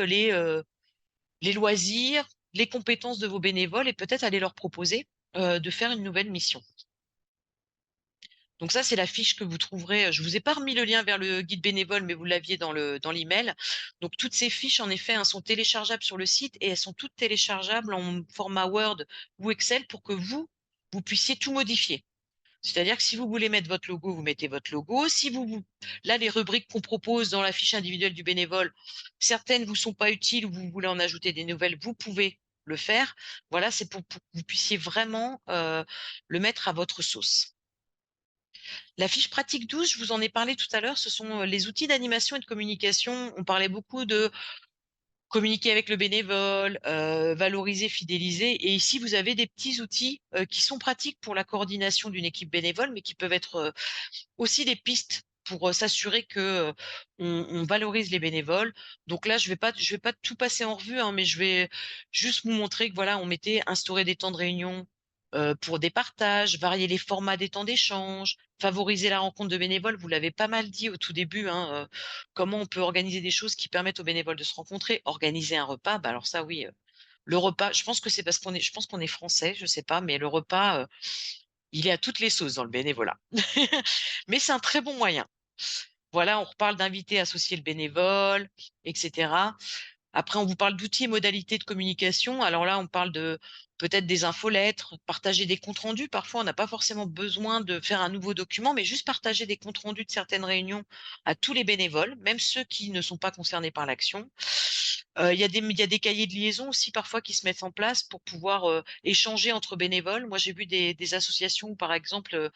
loisirs, les compétences de vos bénévoles et peut-être aller leur proposer de faire une nouvelle mission. Donc ça, c'est la fiche que vous trouverez. Je vous ai pas remis le lien vers le guide bénévole, mais vous l'aviez dans l'email. Donc toutes ces fiches, en effet, hein, sont téléchargeables sur le site et elles sont toutes téléchargeables en format Word ou Excel pour que vous puissiez tout modifier. C'est-à-dire que si vous voulez mettre votre logo, vous mettez votre logo. Si là, les rubriques qu'on propose dans la fiche individuelle du bénévole, certaines vous sont pas utiles ou vous voulez en ajouter des nouvelles, vous pouvez le faire. Voilà, c'est pour que vous puissiez vraiment le mettre à votre sauce. La fiche pratique 12, je vous en ai parlé tout à l'heure, ce sont les outils d'animation et de communication. On parlait beaucoup de communiquer avec le bénévole, valoriser, fidéliser. Et ici, vous avez des petits outils qui sont pratiques pour la coordination d'une équipe bénévole, mais qui peuvent être aussi des pistes pour s'assurer que on valorise les bénévoles. Donc là, je vais pas tout passer en revue, hein, mais je vais juste vous montrer que voilà, on mettait instaurer des temps de réunion pour des partages, varier les formats des temps d'échange, favoriser la rencontre de bénévoles. Vous l'avez pas mal dit au tout début, hein, comment on peut organiser des choses qui permettent aux bénévoles de se rencontrer. Organiser un repas, bah alors ça oui, le repas, je pense que c'est parce je pense qu'on est français, je sais pas, mais le repas, il est à toutes les sauces dans le bénévolat. Mais c'est un très bon moyen. Voilà, on reparle d'inviter, associer le bénévole, etc. Après, on vous parle d'outils et modalités de communication. Alors là, on parle de peut-être des infolettres, partager des comptes rendus. Parfois, on n'a pas forcément besoin de faire un nouveau document, mais juste partager des comptes rendus de certaines réunions à tous les bénévoles, même ceux qui ne sont pas concernés par l'action. Il y a des cahiers de liaison aussi parfois qui se mettent en place pour pouvoir échanger entre bénévoles. Moi, j'ai vu des associations où, par exemple,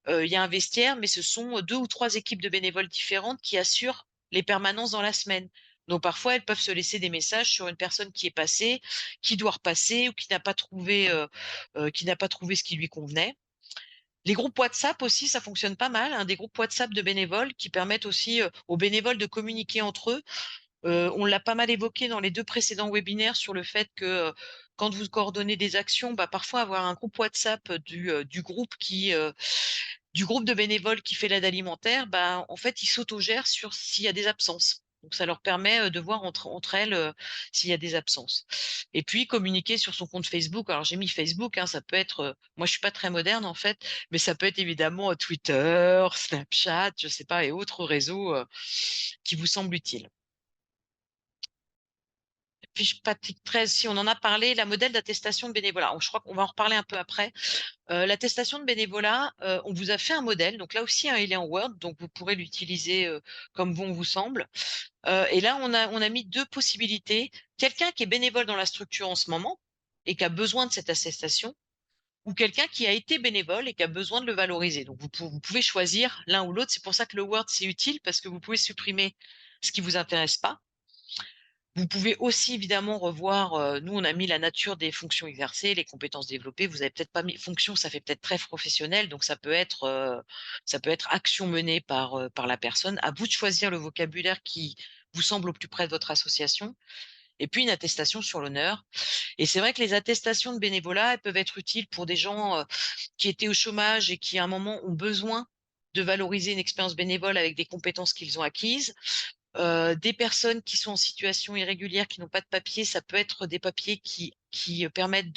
il y a un vestiaire, mais ce sont 2 ou 3 équipes de bénévoles différentes qui assurent les permanences dans la semaine. Donc parfois, elles peuvent se laisser des messages sur une personne qui est passée, qui doit repasser ou qui n'a pas trouvé ce qui lui convenait. Les groupes WhatsApp aussi, ça fonctionne pas mal, hein, des groupes WhatsApp de bénévoles qui permettent aussi aux bénévoles de communiquer entre eux. On l'a pas mal évoqué dans les 2 précédents webinaires sur le fait que quand vous coordonnez des actions, bah, parfois avoir un groupe WhatsApp du groupe de bénévoles qui fait l'aide alimentaire, bah, en fait, ils s'autogèrent sur s'il y a des absences. Donc ça leur permet de voir entre elles s'il y a des absences. Et puis communiquer sur son compte Facebook. Alors j'ai mis Facebook, hein, ça peut être, moi je suis pas très moderne en fait, mais ça peut être évidemment Twitter, Snapchat, je sais pas, et autres réseaux qui vous semblent utiles. fiche pratique 13, si on en a parlé, la modèle d'attestation de bénévolat. Je crois qu'on va en reparler un peu après. L'attestation de bénévolat, on vous a fait un modèle, donc là aussi, hein, il est en Word, donc vous pourrez l'utiliser comme bon vous semble. Et là, on a mis 2 possibilités. Quelqu'un qui est bénévole dans la structure en ce moment et qui a besoin de cette attestation, ou quelqu'un qui a été bénévole et qui a besoin de le valoriser. Donc vous pouvez choisir l'un ou l'autre. C'est pour ça que le Word, c'est utile parce que vous pouvez supprimer ce qui vous intéresse pas. Vous pouvez aussi évidemment revoir, nous on a mis la nature des fonctions exercées, les compétences développées. Vous avez peut-être pas mis fonction, ça fait peut-être très professionnel, donc ça peut être action menée par la personne. À vous de choisir le vocabulaire qui vous semble au plus près de votre association. Et puis une attestation sur l'honneur. Et c'est vrai que les attestations de bénévolat, elles peuvent être utiles pour des gens qui étaient au chômage et qui à un moment ont besoin de valoriser une expérience bénévole avec des compétences qu'ils ont acquises. Des personnes qui sont en situation irrégulière, qui n'ont pas de papier, ça peut être des papiers qui permettent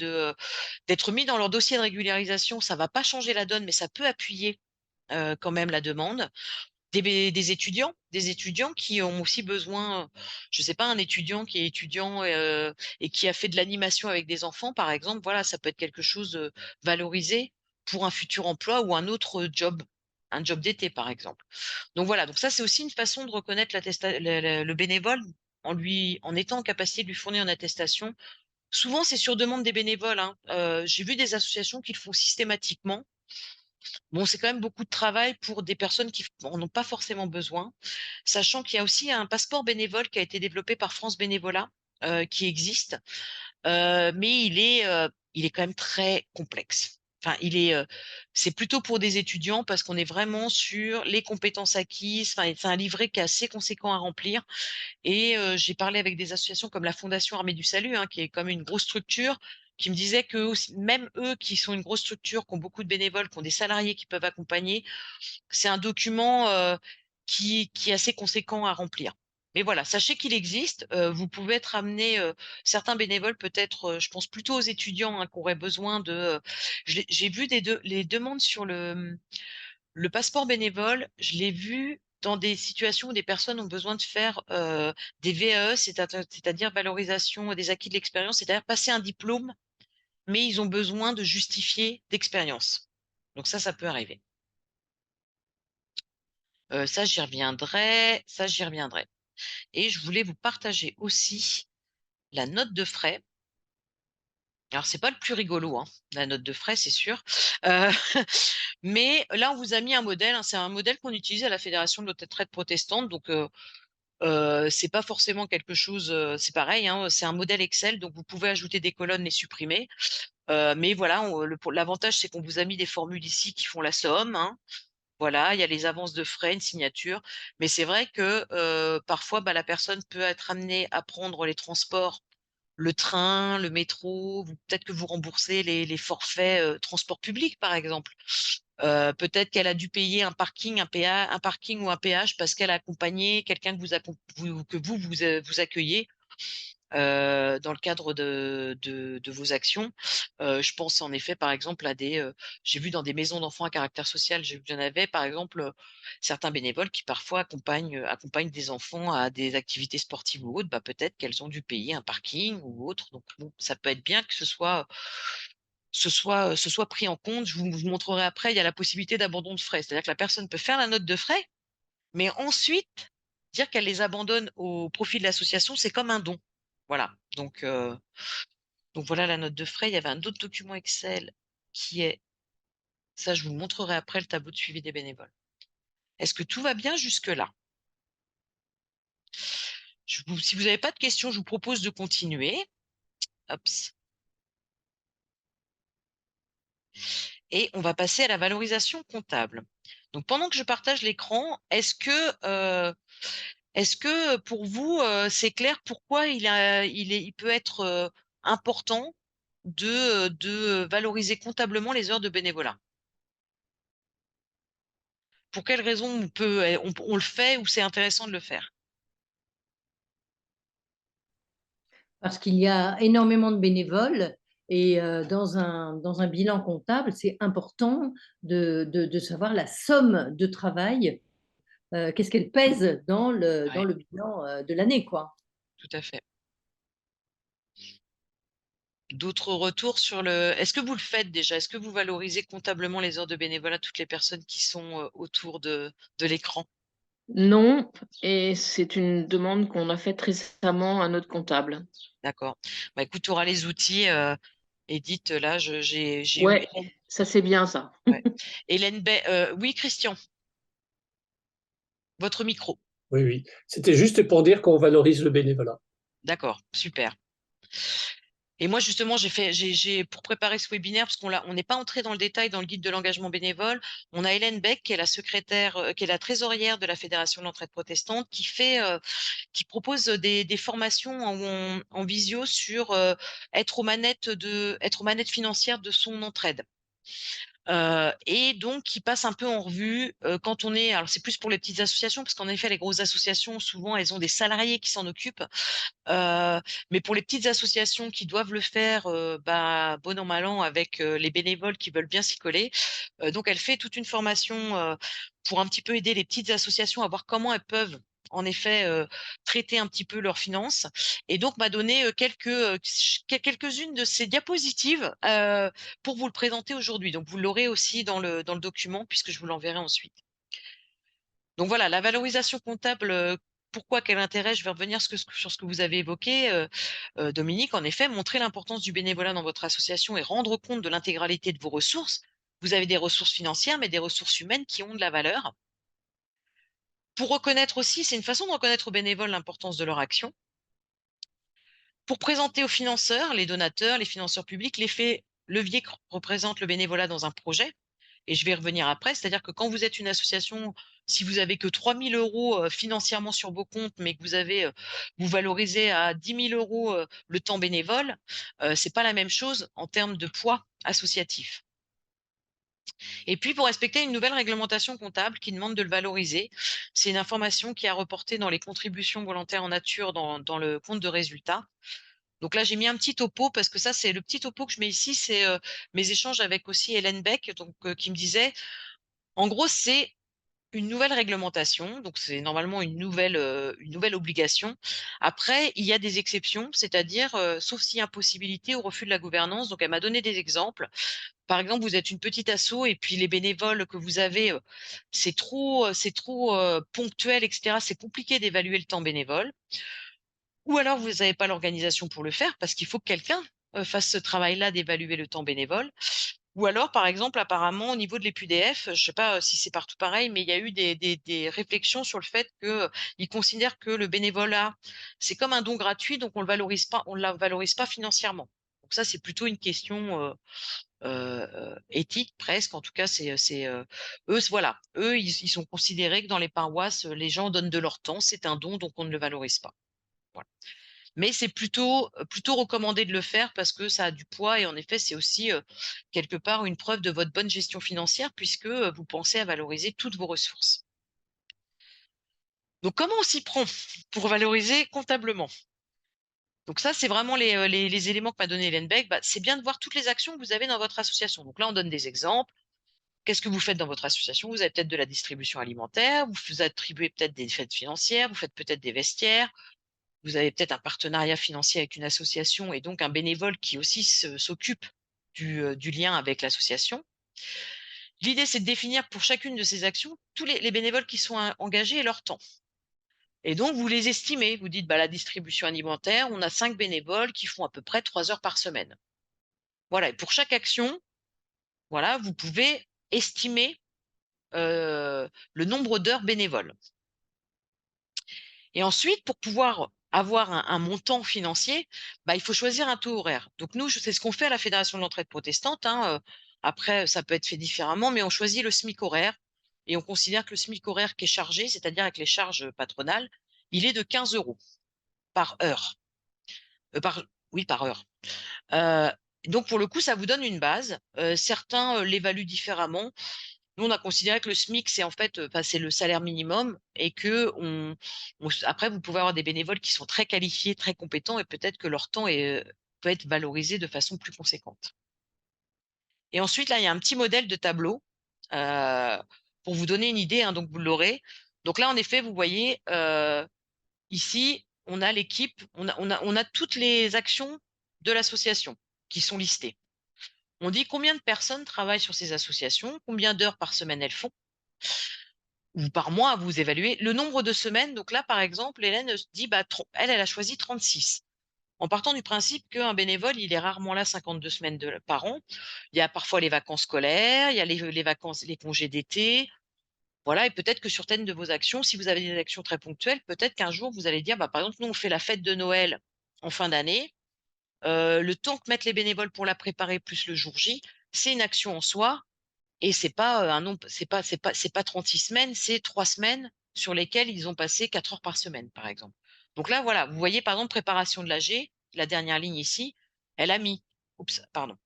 d'être mis dans leur dossier de régularisation. Ça va pas changer la donne, mais ça peut appuyer quand même la demande. Des étudiants qui ont aussi besoin, je sais pas, un étudiant qui est étudiant et qui a fait de l'animation avec des enfants, par exemple, voilà, ça peut être quelque chose de valorisé pour un futur emploi ou un autre job, un job d'été, par exemple. Donc voilà, donc ça, c'est aussi une façon de reconnaître le bénévole en étant en capacité de lui fournir une attestation. Souvent, c'est sur demande des bénévoles, hein. J'ai vu des associations qui le font systématiquement. Bon, c'est quand même beaucoup de travail pour des personnes qui en ont pas forcément besoin, sachant qu'il y a aussi un passeport bénévole qui a été développé par France Bénévolat, qui existe, mais il est quand même très complexe. Enfin, c'est plutôt pour des étudiants parce qu'on est vraiment sur les compétences acquises. Enfin, c'est un livret qui est assez conséquent à remplir et j'ai parlé avec des associations comme la Fondation Armée du Salut, hein, qui est comme une grosse structure, qui me disaient que même eux qui sont une grosse structure, qui ont beaucoup de bénévoles, qui ont des salariés qui peuvent accompagner, c'est un document qui est assez conséquent à remplir. Mais voilà, sachez qu'il existe. Vous pouvez être amené, certains bénévoles peut-être, je pense plutôt aux étudiants, hein, qui auraient besoin j'ai vu les demandes sur le passeport bénévole, je l'ai vu dans des situations où des personnes ont besoin de faire des VAE, c'est-à-dire valorisation des acquis de l'expérience, c'est-à-dire passer un diplôme, mais ils ont besoin de justifier d'expérience. Donc ça peut arriver. Ça, j'y reviendrai. Ça, j'y reviendrai. Et je voulais vous partager aussi la note de frais. Alors, c'est pas le plus rigolo, hein, la note de frais, c'est sûr. Euh, mais là, on vous a mis un modèle, hein, c'est un modèle qu'on utilise à la Fédération de l'auto-traite protestante. Donc, c'est pas forcément quelque chose, c'est pareil, hein, c'est un modèle Excel, donc vous pouvez ajouter des colonnes, les supprimer. Mais voilà, l'avantage, c'est qu'on vous a mis des formules ici qui font la somme, hein. Voilà, il y a les avances de frais, une signature. Mais c'est vrai que parfois, bah, la personne peut être amenée à prendre les transports, le train, le métro, peut-être que vous remboursez les forfaits transport public, par exemple. Peut-être qu'elle a dû payer un parking, un parking ou un péage parce qu'elle a accompagné quelqu'un que vous accueillez dans le cadre de vos actions. Je pense en effet, par exemple, j'ai vu dans des maisons d'enfants à caractère social, j'ai vu qu'il y en avait, par exemple, certains bénévoles qui parfois accompagnent des enfants à des activités sportives ou autres, bah, peut-être qu'elles ont dû payer un parking ou autre. Donc bon, ça peut être bien que ce soit pris en compte. Je vous montrerai après, il y a la possibilité d'abandon de frais. C'est-à-dire que la personne peut faire la note de frais, mais ensuite, dire qu'elle les abandonne au profit de l'association, c'est comme un don. Voilà. Donc voilà la note de frais. Il y avait un autre document Excel qui est, ça je vous le montrerai après, le tableau de suivi des bénévoles. Est-ce que tout va bien jusque-là? Si vous n'avez pas de questions, je vous propose de continuer. Hops. Et on va passer à la valorisation comptable. Donc pendant que je partage l'écran, est-ce que pour vous, c'est clair pourquoi il peut être important de valoriser comptablement les heures de bénévolat? Pour quelles raisons on le fait ou c'est intéressant de le faire? Parce qu'il y a énormément de bénévoles et dans un bilan comptable, c'est important de savoir la somme de travail, qu'est-ce qu'elle pèse dans Ouais, le bilan, de l'année, quoi. tout à fait. D'autres retours sur le... Est-ce que vous le faites déjà? Est-ce que vous valorisez comptablement les heures de bénévolat à toutes les personnes qui sont autour de l'écran? Non, et c'est une demande qu'on a faite récemment à notre comptable. D'accord. Bah, écoute, tu auras les outils, Edith, là, j'ai eu Ouais, ça c'est bien ça. ouais. Hélène Bay, oui, Christian, votre micro. Oui, oui. C'était juste pour dire qu'on valorise le bénévolat. D'accord, super. Et moi, justement, pour préparer ce webinaire, parce on n'est pas entré dans le détail dans le guide de l'engagement bénévole, on a Hélène Beck, qui est la secrétaire, qui est la trésorière de la Fédération de l'entraide protestante, qui propose des formations en visio sur être aux manettes financières de son entraide. Et donc qui passe un peu en revue quand on est, alors c'est plus pour les petites associations, parce qu'en effet, les grosses associations, souvent, elles ont des salariés qui s'en occupent. Mais pour les petites associations qui doivent le faire, bon an mal an avec les bénévoles qui veulent bien s'y coller, donc elle fait toute une formation pour un petit peu aider les petites associations à voir comment elles peuvent en effet traiter un petit peu leurs finances, et donc m'a donné quelques-unes de ces diapositives pour vous le présenter aujourd'hui. Donc vous l'aurez aussi dans le document, puisque je vous l'enverrai ensuite. Donc voilà, la valorisation comptable, pourquoi, quel intérêt? Je vais revenir sur ce que vous avez évoqué, Dominique. En effet, montrer l'importance du bénévolat dans votre association et rendre compte de l'intégralité de vos ressources. Vous avez des ressources financières, mais des ressources humaines qui ont de la valeur. Pour reconnaître aussi, c'est une façon de reconnaître aux bénévoles l'importance de leur action. Pour présenter aux financeurs, les donateurs, les financeurs publics, l'effet levier que représente le bénévolat dans un projet. Et je vais y revenir après, c'est-à-dire que quand vous êtes une association, si vous avez que 3 000 € financièrement sur vos comptes, mais que vous valorisez à 10 000 € le temps bénévole, c'est pas la même chose en termes de poids associatif. Et puis, pour respecter une nouvelle réglementation comptable qui demande de le valoriser, c'est une information qui est à reporter dans les contributions volontaires en nature dans le compte de résultat. Donc là, j'ai mis un petit topo, parce que ça, c'est le petit topo que je mets ici, c'est mes échanges avec aussi Hélène Beck, donc qui me disait, en gros, c'est une nouvelle réglementation, donc c'est normalement une nouvelle obligation. Après, il y a des exceptions, c'est-à-dire, sauf s'il y a impossibilité ou refus de la gouvernance. Donc elle m'a donné des exemples. Par exemple, vous êtes une petite asso et puis les bénévoles que vous avez, c'est trop ponctuel, et cetera. C'est compliqué d'évaluer le temps bénévole. Ou alors vous n'avez pas l'organisation pour le faire, parce qu'il faut que quelqu'un fasse ce travail-là d'évaluer le temps bénévole. Ou alors, par exemple, apparemment, au niveau de l'EPUDF, je ne sais pas si c'est partout pareil, mais il y a eu des réflexions sur le fait qu'ils considèrent que le bénévolat, c'est comme un don gratuit, donc on ne le valorise pas financièrement. Donc ça, c'est plutôt une question éthique presque. En tout cas, eux, voilà, eux, ils sont considérés que dans les paroisses, les gens donnent de leur temps, c'est un don, donc on ne le valorise pas. Voilà. Mais c'est plutôt recommandé de le faire, parce que ça a du poids, et en effet, c'est aussi quelque part une preuve de votre bonne gestion financière, puisque vous pensez à valoriser toutes vos ressources. Donc, comment on s'y prend pour valoriser comptablement? Donc ça, c'est vraiment les éléments que m'a donné Hélène Beck. C'est bien de voir toutes les actions que vous avez dans votre association. Donc là, on donne des exemples. Qu'est-ce que vous faites dans votre association? Vous avez peut-être de la distribution alimentaire, vous attribuez peut-être des fêtes financières, vous faites peut-être des vestiaires. Vous avez peut-être un partenariat financier avec une association, et donc un bénévole qui aussi s'occupe du lien avec l'association. L'idée, c'est de définir pour chacune de ces actions tous les bénévoles qui sont engagés et leur temps. Et donc, vous les estimez. Vous dites, la distribution alimentaire, on a 5 bénévoles qui font à peu près 3 heures par semaine. Voilà. Et pour chaque action, voilà, vous pouvez estimer le nombre d'heures bénévoles. Et ensuite, pour pouvoir avoir un montant financier, il faut choisir un taux horaire. Donc nous, c'est ce qu'on fait à la Fédération de l'entraide protestante, hein, après, ça peut être fait différemment, mais on choisit le SMIC horaire, et on considère que le SMIC horaire qui est chargé, c'est-à-dire avec les charges patronales, il est de 15 € par heure. Oui, par heure. Donc pour le coup, ça vous donne une base. Certains l'évaluent différemment. Nous, on a considéré que le SMIC, c'est en fait, c'est le salaire minimum, et que après, vous pouvez avoir des bénévoles qui sont très qualifiés, très compétents, et peut-être que leur temps peut être valorisé de façon plus conséquente. Et ensuite, là, il y a un petit modèle de tableau pour vous donner une idée, hein, donc vous l'aurez. Donc là, en effet, vous voyez ici, on a l'équipe, on a toutes les actions de l'association. qui sont listés. On dit combien de personnes travaillent sur ces associations, combien d'heures par semaine elles font, ou par mois, vous évaluez le nombre de semaines. Donc là, par exemple, Hélène se dit, bah, elle a choisi 36. En partant du principe qu'un bénévole, il est rarement là 52 semaines par an. Il y a parfois les vacances scolaires, il y a les vacances, les congés d'été. Voilà, et peut-être que sur certaines de vos actions, si vous avez des actions très ponctuelles, peut-être qu'un jour, vous allez dire, bah, par exemple, nous, on fait la fête de Noël en fin d'année. Le temps que mettent les bénévoles pour la préparer, plus le jour J, c'est une action en soi. Et c'est pas un nombre, c'est pas 36 semaines, c'est 3 semaines sur lesquelles ils ont passé 4 heures par semaine, par exemple. Donc là, voilà, vous voyez, par exemple, préparation de l'AG, la dernière ligne ici, elle a mis, oups, pardon,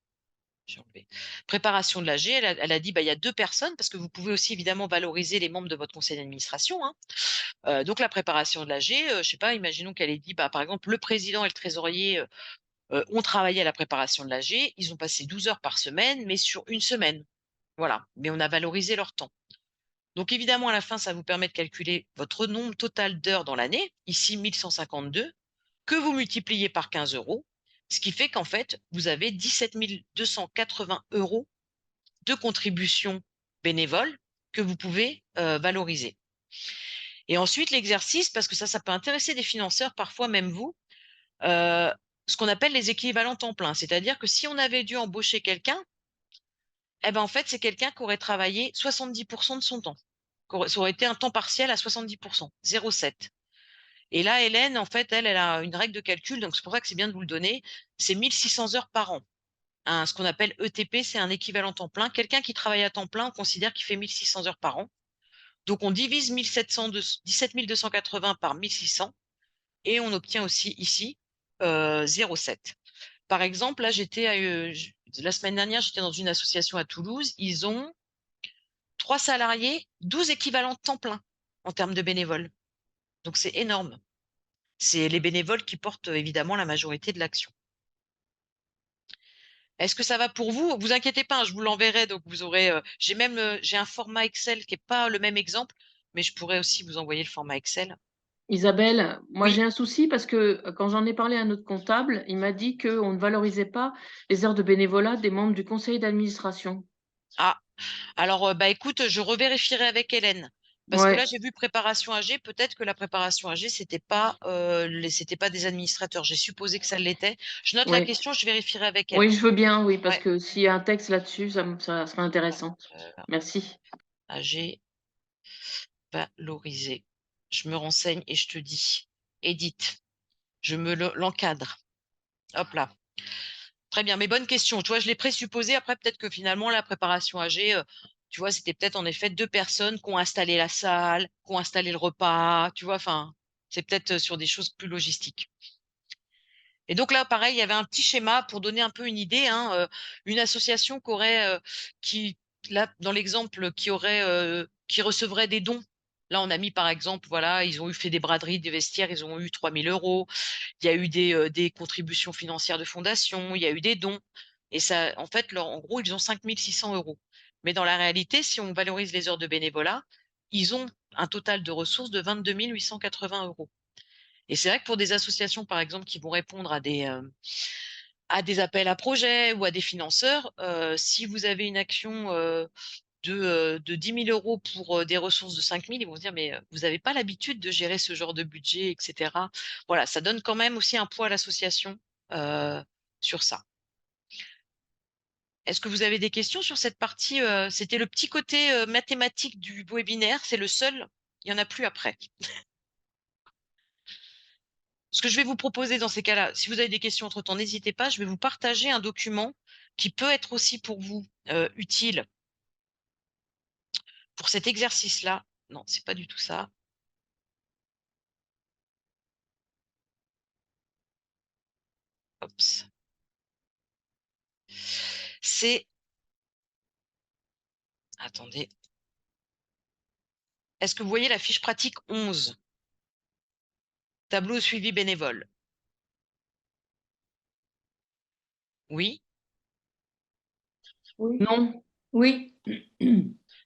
j'ai enlevé. Préparation de l'AG, elle a dit, bah, il y a 2 personnes, parce que vous pouvez aussi évidemment valoriser les membres de votre conseil d'administration, hein. Donc la préparation de l'AG, je sais pas, imaginons qu'elle ait dit, bah, par exemple, le président et le trésorier ont travaillé à la préparation de l'AG, ils ont passé 12 heures par semaine, mais sur une semaine. Voilà, mais on a valorisé leur temps. Donc évidemment, à la fin, ça vous permet de calculer votre nombre total d'heures dans l'année, ici 1152, que vous multipliez par 15 euros, ce qui fait qu'en fait, vous avez 17 280 euros de contribution bénévole que vous pouvez valoriser. Et ensuite, l'exercice, parce que ça peut intéresser des financeurs, parfois même vous, ce qu'on appelle les équivalents temps plein. C'est-à-dire que si on avait dû embaucher quelqu'un, eh ben, en fait, c'est quelqu'un qui aurait travaillé 70% de son temps. Ça aurait été un temps partiel à 70%, 0,7. Et là, Hélène, en fait, elle a une règle de calcul, donc c'est pour ça que c'est bien de vous le donner. C'est 1600 heures par an. Ce qu'on appelle ETP, c'est un équivalent temps plein. Quelqu'un qui travaille à temps plein, on considère qu'il fait 1600 heures par an. Donc, on divise 17 280 par 1600 et on obtient aussi ici 0,7. Par exemple, là, la semaine dernière, j'étais dans une association à Toulouse. Ils ont 3 salariés, 12 équivalents temps plein en termes de bénévoles. Donc, c'est énorme. C'est les bénévoles qui portent évidemment la majorité de l'action. Est-ce que ça va pour vous? Vous inquiétez pas, hein, je vous l'enverrai. Donc, vous aurez. J'ai un format Excel qui n'est pas le même exemple, mais je pourrais aussi vous envoyer le format Excel. Isabelle, moi Oui. j'ai un souci parce que quand j'en ai parlé à notre comptable, il m'a dit qu'on ne valorisait pas les heures de bénévolat des membres du conseil d'administration. Ah, alors, bah, écoute, je revérifierai avec Hélène. Parce que là, Ouais, j'ai vu préparation AG. Peut-être que la préparation AG, c'était pas des administrateurs. J'ai supposé que ça l'était. Je note la ouais. question, je vérifierai avec elle. Oui, je veux bien, oui, parce Ouais. que s'il y a un texte là-dessus, ça serait intéressant. Euh, Merci. AG valorisé. Je me renseigne et je te dis. Edith, je me l'encadre. Hop là. Très bien, mais bonne question. Tu vois, je l'ai présupposé. Après, peut-être que finalement, la préparation AG, tu vois, c'était peut-être en effet 2 personnes qui ont installé la salle, qui ont installé le repas. Tu vois, enfin, c'est peut-être sur des choses plus logistiques. Et donc là, pareil, il y avait un petit schéma pour donner un peu une idée, hein, une association qui, là, dans l'exemple, qui recevrait des dons. Là, on a mis, par exemple, voilà, ils ont fait des braderies, des vestiaires, ils ont eu 3 000 euros. Il y a eu des contributions financières de fondation, il y a eu des dons. Et ça, en fait, en gros, ils ont 5 600 euros. Mais dans la réalité, si on valorise les heures de bénévolat, ils ont un total de ressources de 22 880 euros. Et c'est vrai que pour des associations, par exemple, qui vont répondre à des appels à projets ou à des financeurs, si vous avez une action de 10 000 euros pour des ressources de 5 000, ils vont se dire, mais vous n'avez pas l'habitude de gérer ce genre de budget, etc. Voilà, ça donne quand même aussi un poids à l'association sur ça. Est-ce que vous avez des questions sur cette partie? C'était le petit côté mathématique du webinaire, c'est le seul, il n'y en a plus après. Ce que je vais vous proposer dans ces cas-là, si vous avez des questions entre-temps, n'hésitez pas, je vais vous partager un document qui peut être aussi pour vous utile pour cet exercice-là. Non, c'est pas du tout ça. Oups. C'est... Attendez. Est-ce que vous voyez la fiche pratique 11? Tableau suivi bénévole. Oui? Oui. Non, Oui.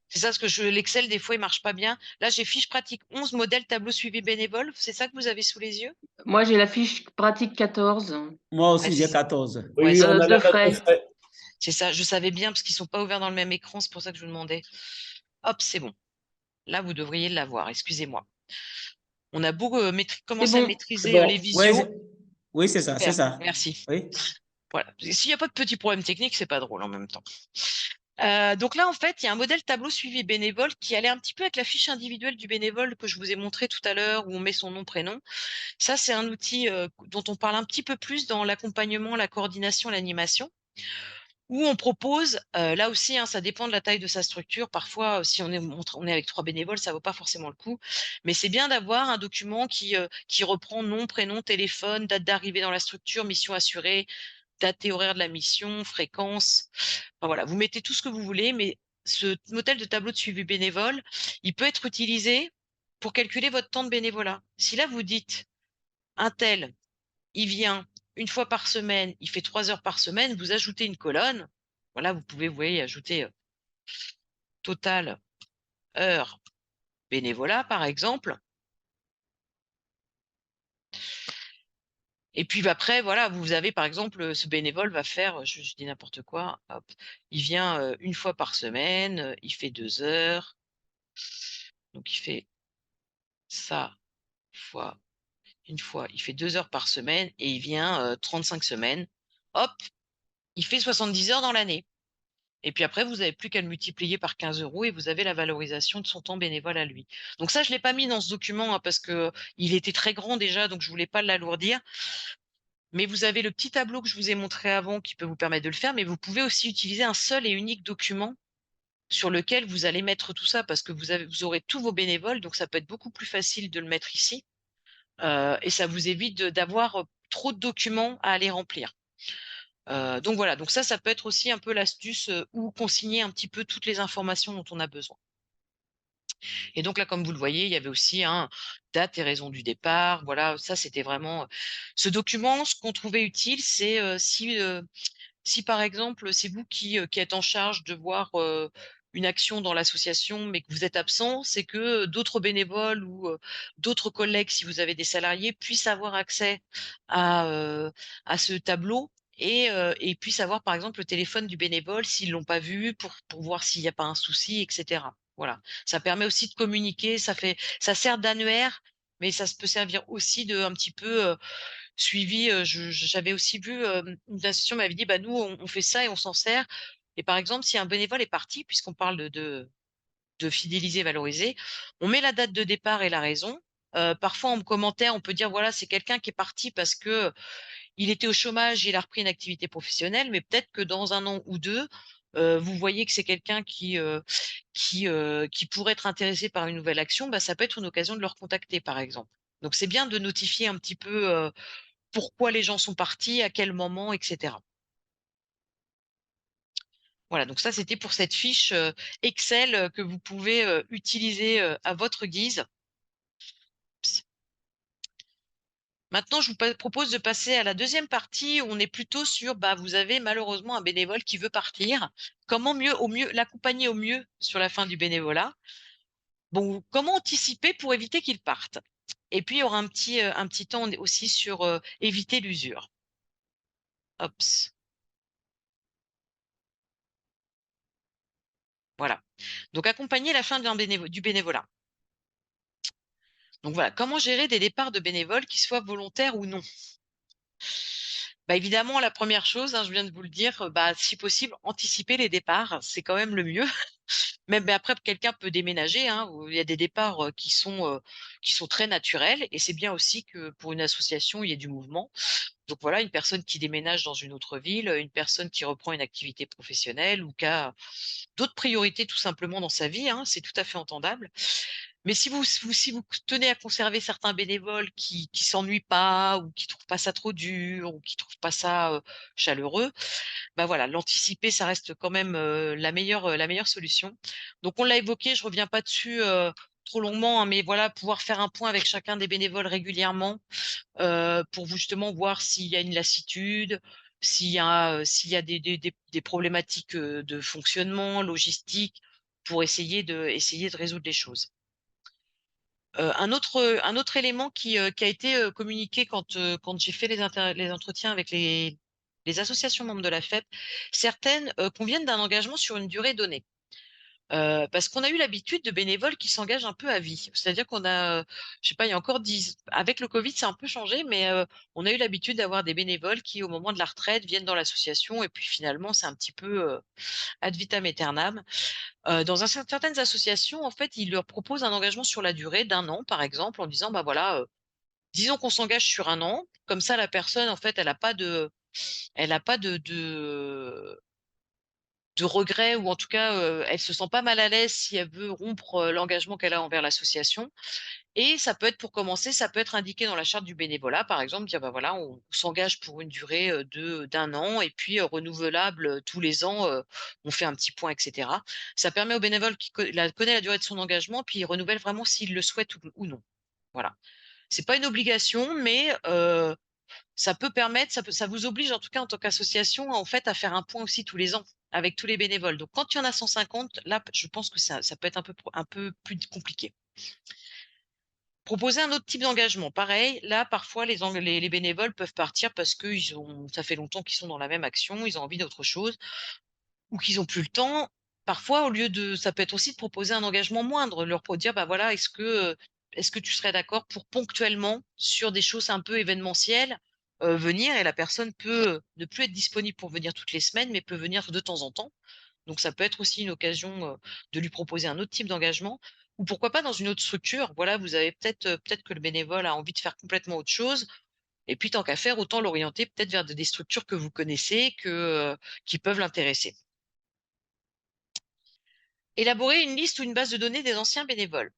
C'est ça, parce que l'Excel, des fois, il marche pas bien. Là, j'ai fiche pratique 11, modèle tableau suivi bénévole. C'est ça que vous avez sous les yeux? Moi, j'ai la fiche pratique 14 Moi Ouais, aussi, j'ai 14. ouais, Oui, on a de la note de frais. frais. c'est ça. Je savais bien parce qu'ils sont pas ouverts dans le même écran. C'est pour ça que je vous demandais. Hop, c'est bon. Là, vous devriez l'avoir. Excusez-moi. On a beau C'est commencer à bon. C'est maîtriser les bon. Ouais, visios. oui, c'est ça, c'est Super. ça. Merci. Oui. Voilà. S'il n'y a pas de petits problèmes techniques, c'est pas drôle en même temps. Donc là, en fait, il y a un modèle tableau suivi bénévole qui allait un petit peu avec la fiche individuelle du bénévole que je vous ai montré tout à l'heure, où on met son nom, prénom. Ça, c'est un outil dont on parle un petit peu plus dans l'accompagnement, la coordination, l'animation, où on propose, là aussi, hein, ça dépend de la taille de sa structure. Parfois, si on est avec 3 bénévoles, ça vaut pas forcément le coup. Mais c'est bien d'avoir un document qui reprend nom, prénom, téléphone, date d'arrivée dans la structure, mission assurée, date et horaire de la mission, fréquence. Enfin, voilà, vous mettez tout ce que vous voulez, mais ce modèle de tableau de suivi bénévole, il peut être utilisé pour calculer votre temps de bénévolat. Si là, vous dites, un tel, il vient une fois par semaine, il fait 3 heures par semaine, vous ajoutez une colonne. Voilà, vous pouvez, vous voyez, ajouter total heures bénévolat, par exemple. Et puis après, voilà, vous avez par exemple, ce bénévole va faire, je dis n'importe quoi, hop, il vient une fois par semaine, il fait 2 heures. Donc il fait ça fois une fois, il fait 2 heures par semaine et il vient 35 semaines. Hop, il fait 70 heures dans l'année. Et puis après, vous n'avez plus qu'à le multiplier par 15 € et vous avez la valorisation de son temps bénévole à lui. Donc ça, je ne l'ai pas mis dans ce document hein, parce que il était très grand déjà, donc je voulais pas l'alourdir. Mais vous avez le petit tableau que je vous ai montré avant qui peut vous permettre de le faire, mais vous pouvez aussi utiliser un seul et unique document sur lequel vous allez mettre tout ça parce que vous aurez tous vos bénévoles, donc ça peut être beaucoup plus facile de le mettre ici. Et ça vous évite d'avoir trop de documents à aller remplir. Donc voilà, donc ça peut être aussi un peu l'astuce ou consigner un petit peu toutes les informations dont on a besoin. Et donc là, comme vous le voyez, il y avait aussi un date et raison du départ. Voilà, ça c'était vraiment ce document. Ce qu'on trouvait utile, c'est si par exemple, c'est vous qui êtes en charge de voir une action dans l'association, mais que vous êtes absent, c'est que d'autres bénévoles ou d'autres collègues, si vous avez des salariés, puissent avoir accès à ce tableau et puissent avoir, par exemple, le téléphone du bénévole s'ils l'ont pas vu pour voir s'il n'y a pas un souci, etc. Voilà. Ça permet aussi de communiquer. Ça sert d'annuaire, mais ça peut servir aussi de un petit peu suivi, j'avais aussi vu, une association m'avait dit: «Bah, nous, on fait ça et on s'en sert» et par exemple, si un bénévole est parti, puisqu'on parle de fidéliser, valoriser, on met la date de départ et la raison. Parfois en commentaire, on peut dire: «Voilà, c'est quelqu'un qui est parti parce que il était au chômage, il a repris une activité professionnelle», mais peut-être que dans 1 an ou 2, vous voyez que c'est quelqu'un qui pourrait être intéressé par une nouvelle action, bah, ça peut être une occasion de le recontacter, par exemple. Donc c'est bien de notifier un petit peu, pourquoi les gens sont partis, à quel moment, etc. Voilà, donc ça, c'était pour cette fiche Excel que vous pouvez utiliser à votre guise. Ps. Maintenant, je vous propose de passer à la deuxième partie où on est plutôt sur, bah, vous avez malheureusement un bénévole qui veut partir. Comment au mieux l'accompagner au mieux sur la fin du bénévolat. Bon, comment anticiper pour éviter qu'il parte. Et puis, il y aura un petit temps aussi sur éviter l'usure. Hops. Voilà. Donc, accompagner la fin du bénévolat. Donc voilà, comment gérer des départs de bénévoles, qu'ils soient volontaires ou non? Bah, évidemment, la première chose, hein, je viens de vous le dire, bah, si possible, anticiper les départs, c'est quand même le mieux. Même mais après, quelqu'un peut déménager, hein, ou il y a des départs qui sont très naturels, et c'est bien aussi que pour une association, il y ait du mouvement. Donc voilà, une personne qui déménage dans une autre ville, une personne qui reprend une activité professionnelle ou qui a d'autres priorités tout simplement dans sa vie, hein, c'est tout à fait entendable. Mais si vous tenez à conserver certains bénévoles qui s'ennuient pas ou qui trouvent pas ça trop dur ou qui trouvent pas ça, chaleureux, bah, voilà, l'anticiper, ça reste quand même, la meilleure solution. Donc on l'a évoqué, je reviens pas dessus, trop longuement, hein, mais voilà, pouvoir faire un point avec chacun des bénévoles régulièrement, pour vous justement voir s'il y a une lassitude, s'il y a des problématiques, de fonctionnement, logistique, pour essayer de résoudre les choses. Un autre élément qui a été, communiqué quand j'ai fait les entretiens avec les associations membres de la FEP, certaines, conviennent d'un engagement sur une durée donnée. Parce qu'on a eu l'habitude de bénévoles qui s'engagent un peu à vie. C'est-à-dire qu'on a, je sais pas, il y a encore 10 avec le covid, c'est un peu changé, mais on a eu l'habitude d'avoir des bénévoles qui, au moment de la retraite, viennent dans l'association et puis finalement, c'est un petit peu, ad vitam aeternam. Dans certaines associations, en fait, ils leur proposent un engagement sur la durée d'1 an, par exemple, en disant: «Bah, voilà, disons qu'on s'engage sur 1 an», comme ça la personne, en fait, elle a pas de regrets ou en tout cas, elle se sent pas mal à l'aise si elle veut rompre, l'engagement qu'elle a envers l'association et ça peut être pour commencer, ça peut être indiqué dans la charte du bénévolat, par exemple, dire: «Bah, voilà, on s'engage pour une durée, d'un an et puis, renouvelable, tous les ans, on fait un petit point» et cetera. Ça permet au bénévole qui connaît la durée de son engagement, puis il renouvelle vraiment s'il le souhaite ou non. Voilà. C'est pas une obligation, mais ça vous oblige en tout cas en tant qu'association, en fait, à faire un point aussi tous les ans avec tous les bénévoles. Donc quand il y en a 150, là, je pense que ça peut être un peu plus compliqué. Proposer un autre type d'engagement, pareil, là, parfois les bénévoles peuvent partir parce que ça fait longtemps qu'ils sont dans la même action, ils ont envie d'autre chose ou qu'ils ont plus le temps. Parfois, ça peut être aussi de proposer un engagement moindre, leur pour dire: «Bah, voilà, est-ce que tu serais d'accord pour ponctuellement, sur des choses un peu événementielles, venir?» et la personne peut, ne plus être disponible pour venir toutes les semaines, mais peut venir de temps en temps. Donc ça peut être aussi une occasion, de lui proposer un autre type d'engagement ou pourquoi pas dans une autre structure. Voilà, vous avez peut-être que le bénévole a envie de faire complètement autre chose et puis tant qu'à faire, autant l'orienter peut-être vers des structures que vous connaissez, qui peuvent l'intéresser. Élaborer une liste ou une base de données des anciens bénévoles.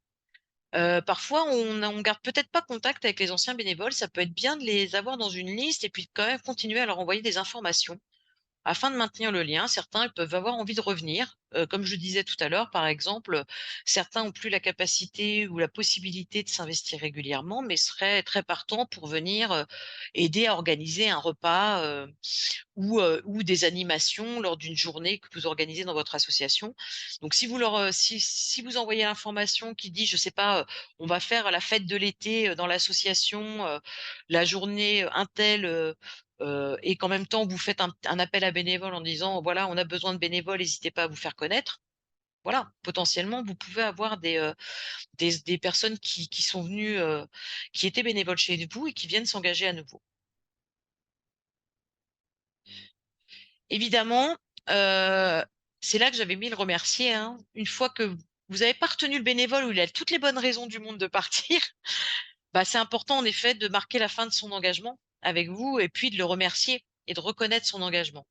Parfois on garde peut-être pas contact avec les anciens bénévoles, ça peut être bien de les avoir dans une liste et puis quand même continuer à leur envoyer des informations. Afin de maintenir le lien, certains ils peuvent avoir envie de revenir. Comme je disais tout à l'heure, par exemple, certains ont plus la capacité ou la possibilité de s'investir régulièrement, mais seraient très partants pour venir, aider à organiser un repas, ou des animations lors d'une journée que vous organisez dans votre association. Donc si vous envoyez l'information qui dit, je sais pas, on va faire la fête de l'été, dans l'association, la journée, untel, et qu'en même temps vous faites un appel à bénévoles en disant: «Voilà, on a besoin de bénévoles, n'hésitez pas à vous faire connaître». Voilà, potentiellement vous pouvez avoir des personnes qui sont venues, qui étaient bénévoles chez vous et qui viennent s'engager à nouveau. Évidemment, c'est là que j'avais mis le remercier, hein. Une fois que vous avez pas retenu le bénévole ou il a toutes les bonnes raisons du monde de partir, bah, c'est important en effet de marquer la fin de son engagement avec vous et puis de le remercier et de reconnaître son engagement.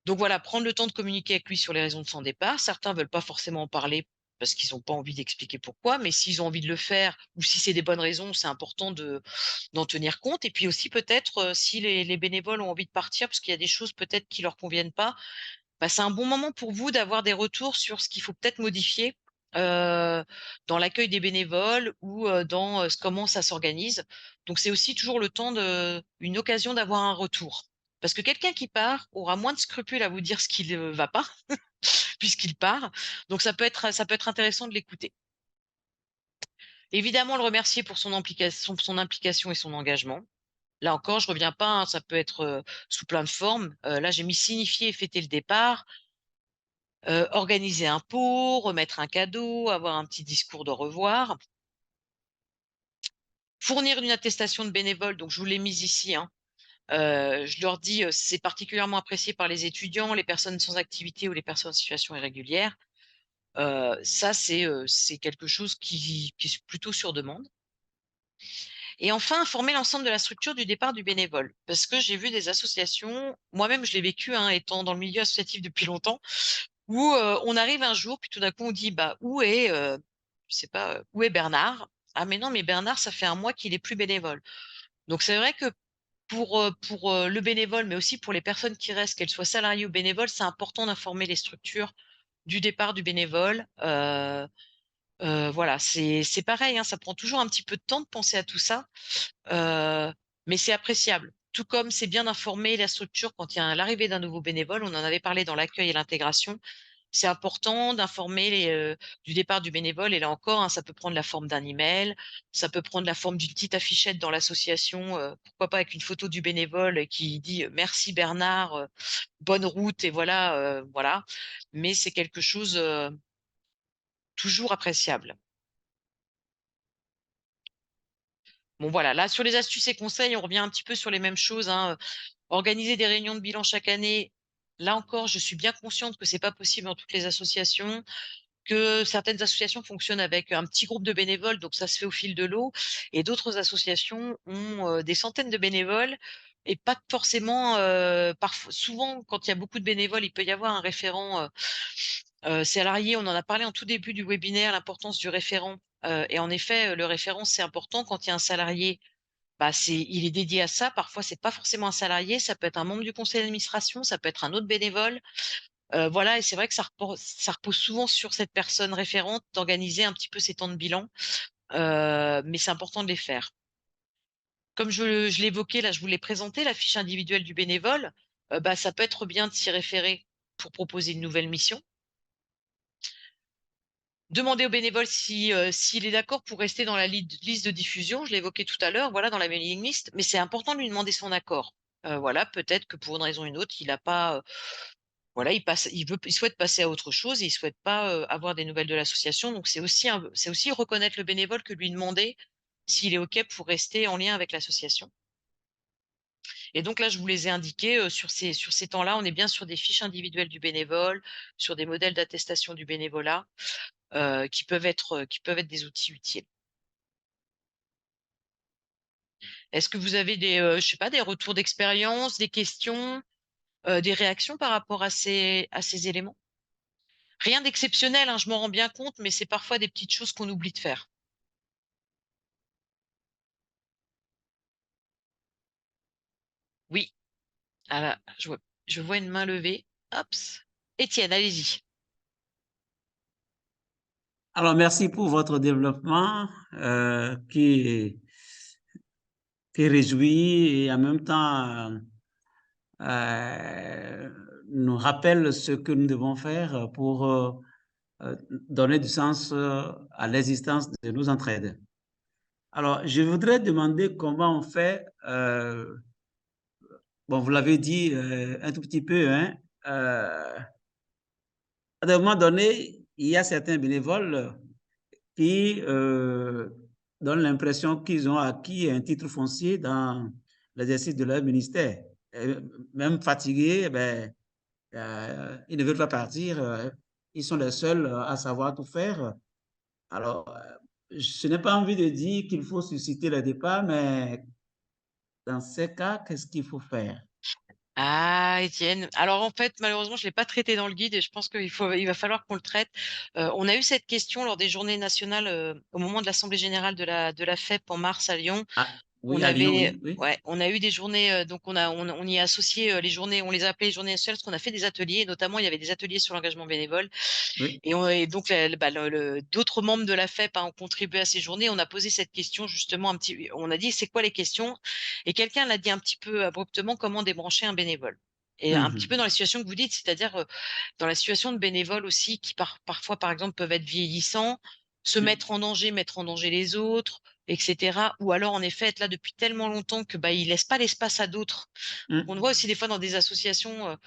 Donc voilà, prendre le temps de communiquer avec lui sur les raisons de son départ. Certains veulent pas forcément en parler parce qu'ils ont pas envie d'expliquer pourquoi, mais s'ils ont envie de le faire ou si c'est des bonnes raisons, c'est important d'en tenir compte et puis aussi peut-être, si les bénévoles ont envie de partir parce qu'il y a des choses peut-être qui leur conviennent pas, bah, c'est un bon moment pour vous d'avoir des retours sur ce qu'il faut peut-être modifier, heu, dans l'accueil des bénévoles ou, dans, comment ça s'organise. Donc c'est aussi toujours une occasion d'avoir un retour. Parce que quelqu'un qui part aura moins de scrupules à vous dire ce qui ne va pas, puisqu'il part. Donc ça peut être intéressant de l'écouter. Évidemment, le remercier pour son implication et son engagement. Là encore, je reviens pas, hein, ça peut être, sous plein de formes. Là, j'ai mis signifier et fêter le départ. Organiser un pot, remettre un cadeau, avoir un petit discours de revoir. Fournir une attestation de bénévole, donc je vous l'ai mise ici, hein. Je leur dis, c'est particulièrement apprécié par les étudiants, les personnes sans activité ou les personnes en situation irrégulière. Ça, c'est quelque chose qui est plutôt sur demande. Et enfin, informer l'ensemble de la structure du départ du bénévole. Parce que j'ai vu des associations, moi-même je l'ai vécu, hein, étant dans le milieu associatif depuis longtemps, où, on arrive un jour, puis tout d'un coup on dit: «Bah, je sais pas, où est Bernard?» «Ah mais non, mais Bernard, ça fait 1 mois qu'il est plus bénévole». Donc c'est vrai que pour le bénévole, mais aussi pour les personnes qui restent, qu'elles soient salariées ou bénévoles, c'est important d'informer les structures du départ du bénévole. Voilà, c'est pareil, hein, ça prend toujours un petit peu de temps de penser à tout ça, mais c'est appréciable. Tout comme c'est bien d'informer la structure quand il y a l'arrivée d'un nouveau bénévole, on en avait parlé dans l'accueil et l'intégration. c'est important d'informer du départ du bénévole. Et là encore, hein, ça peut prendre la forme d'un email, ça peut prendre la forme d'une petite affichette dans l'association, pourquoi pas avec une photo du bénévole qui dit merci Bernard, bonne route et voilà, voilà. Mais c'est quelque chose toujours appréciable. Bon voilà, là sur les astuces et conseils, on revient un petit peu sur les mêmes choses, hein. Organiser des réunions de bilan chaque année, là encore, je suis bien consciente que c'est pas possible dans toutes les associations, que certaines associations fonctionnent avec un petit groupe de bénévoles, donc ça se fait au fil de l'eau, et d'autres associations ont des centaines de bénévoles et pas forcément. Souvent, quand il y a beaucoup de bénévoles, il peut y avoir un référent salarié. On en a parlé en tout début du webinaire, l'importance du référent. Et en effet, le référent, c'est important quand il y a un salarié. Bah, il est dédié à ça. Parfois, c'est pas forcément un salarié, ça peut être un membre du conseil d'administration, ça peut être un autre bénévole. Voilà, et c'est vrai que ça repose souvent sur cette personne référente d'organiser un petit peu ces temps de bilan, mais c'est important de les faire. Comme je l'évoquais là, je vous l'ai présenté, la fiche individuelle du bénévole, bah, ça peut être bien de s'y référer pour proposer une nouvelle mission. Demander au bénévole s'il est d'accord pour rester dans la liste de diffusion, je l'évoquais tout à l'heure, voilà, dans la mailing list, mais c'est important de lui demander son accord. Voilà, peut-être que pour une raison ou une autre, il a pas, voilà, il souhaite passer à autre chose et il souhaite pas, avoir des nouvelles de l'association, donc c'est aussi reconnaître le bénévole que lui demander s'il est OK pour rester en lien avec l'association. Et donc là, je vous les ai indiqués, sur ces temps-là, on est bien sur des fiches individuelles du bénévole, sur des modèles d'attestation du bénévolat, qui peuvent être des outils utiles. Est-ce que vous avez je sais pas, des retours d'expérience, des questions, des réactions par rapport à ces éléments? Rien d'exceptionnel, hein, je m'en rends bien compte, mais c'est parfois des petites choses qu'on oublie de faire. Oui, ah, je vois une main levée. Hops. Étienne, allez-y. Alors, merci pour votre développement qui réjouit et en même temps nous rappelle ce que nous devons faire pour donner du sens à l'existence de nos entraides. Alors, je voudrais demander comment on fait, bon, vous l'avez dit un tout petit peu, hein, à un moment donné, il y a certains bénévoles qui donnent l'impression qu'ils ont acquis un titre foncier dans l'exercice de leur ministère. Et même fatigués, ben, ils ne veulent pas partir. Ils sont les seuls à savoir tout faire. Alors, je n'ai pas envie de dire qu'il faut susciter le départ, mais dans ces cas, qu'est-ce qu'il faut faire? Ah, Étienne. Alors en fait, malheureusement, je l'ai pas traité dans le guide et je pense il va falloir qu'on le traite. On a eu cette question lors des journées nationales, au moment de l'assemblée générale de la FEP en mars à Lyon. Ah, oui, On à Lyon, avait oui, oui, Ouais, on a eu des journées, donc on y a associé, les journées, on les a appelées les journées nationales parce qu'on a fait des ateliers, notamment il y avait des ateliers sur l'engagement bénévole oui. et donc d'autres membres de la FEP, hein, ont contribué à ces journées. On a posé cette question justement on a dit: «C'est quoi les questions?» et quelqu'un l'a dit un petit peu abruptement: «Comment débrancher un bénévole?» et un petit peu Mhm, dans la situation que vous dites, c'est-à-dire, dans la situation de bénévoles aussi qui parfois, par exemple, peuvent être vieillissants, se mhm, mettre en danger les autres, et cetera. Ou alors, en effet, être là depuis tellement longtemps que, bah, ils laissent pas l'espace à d'autres. Donc on le voit mhm. aussi des fois dans des associations,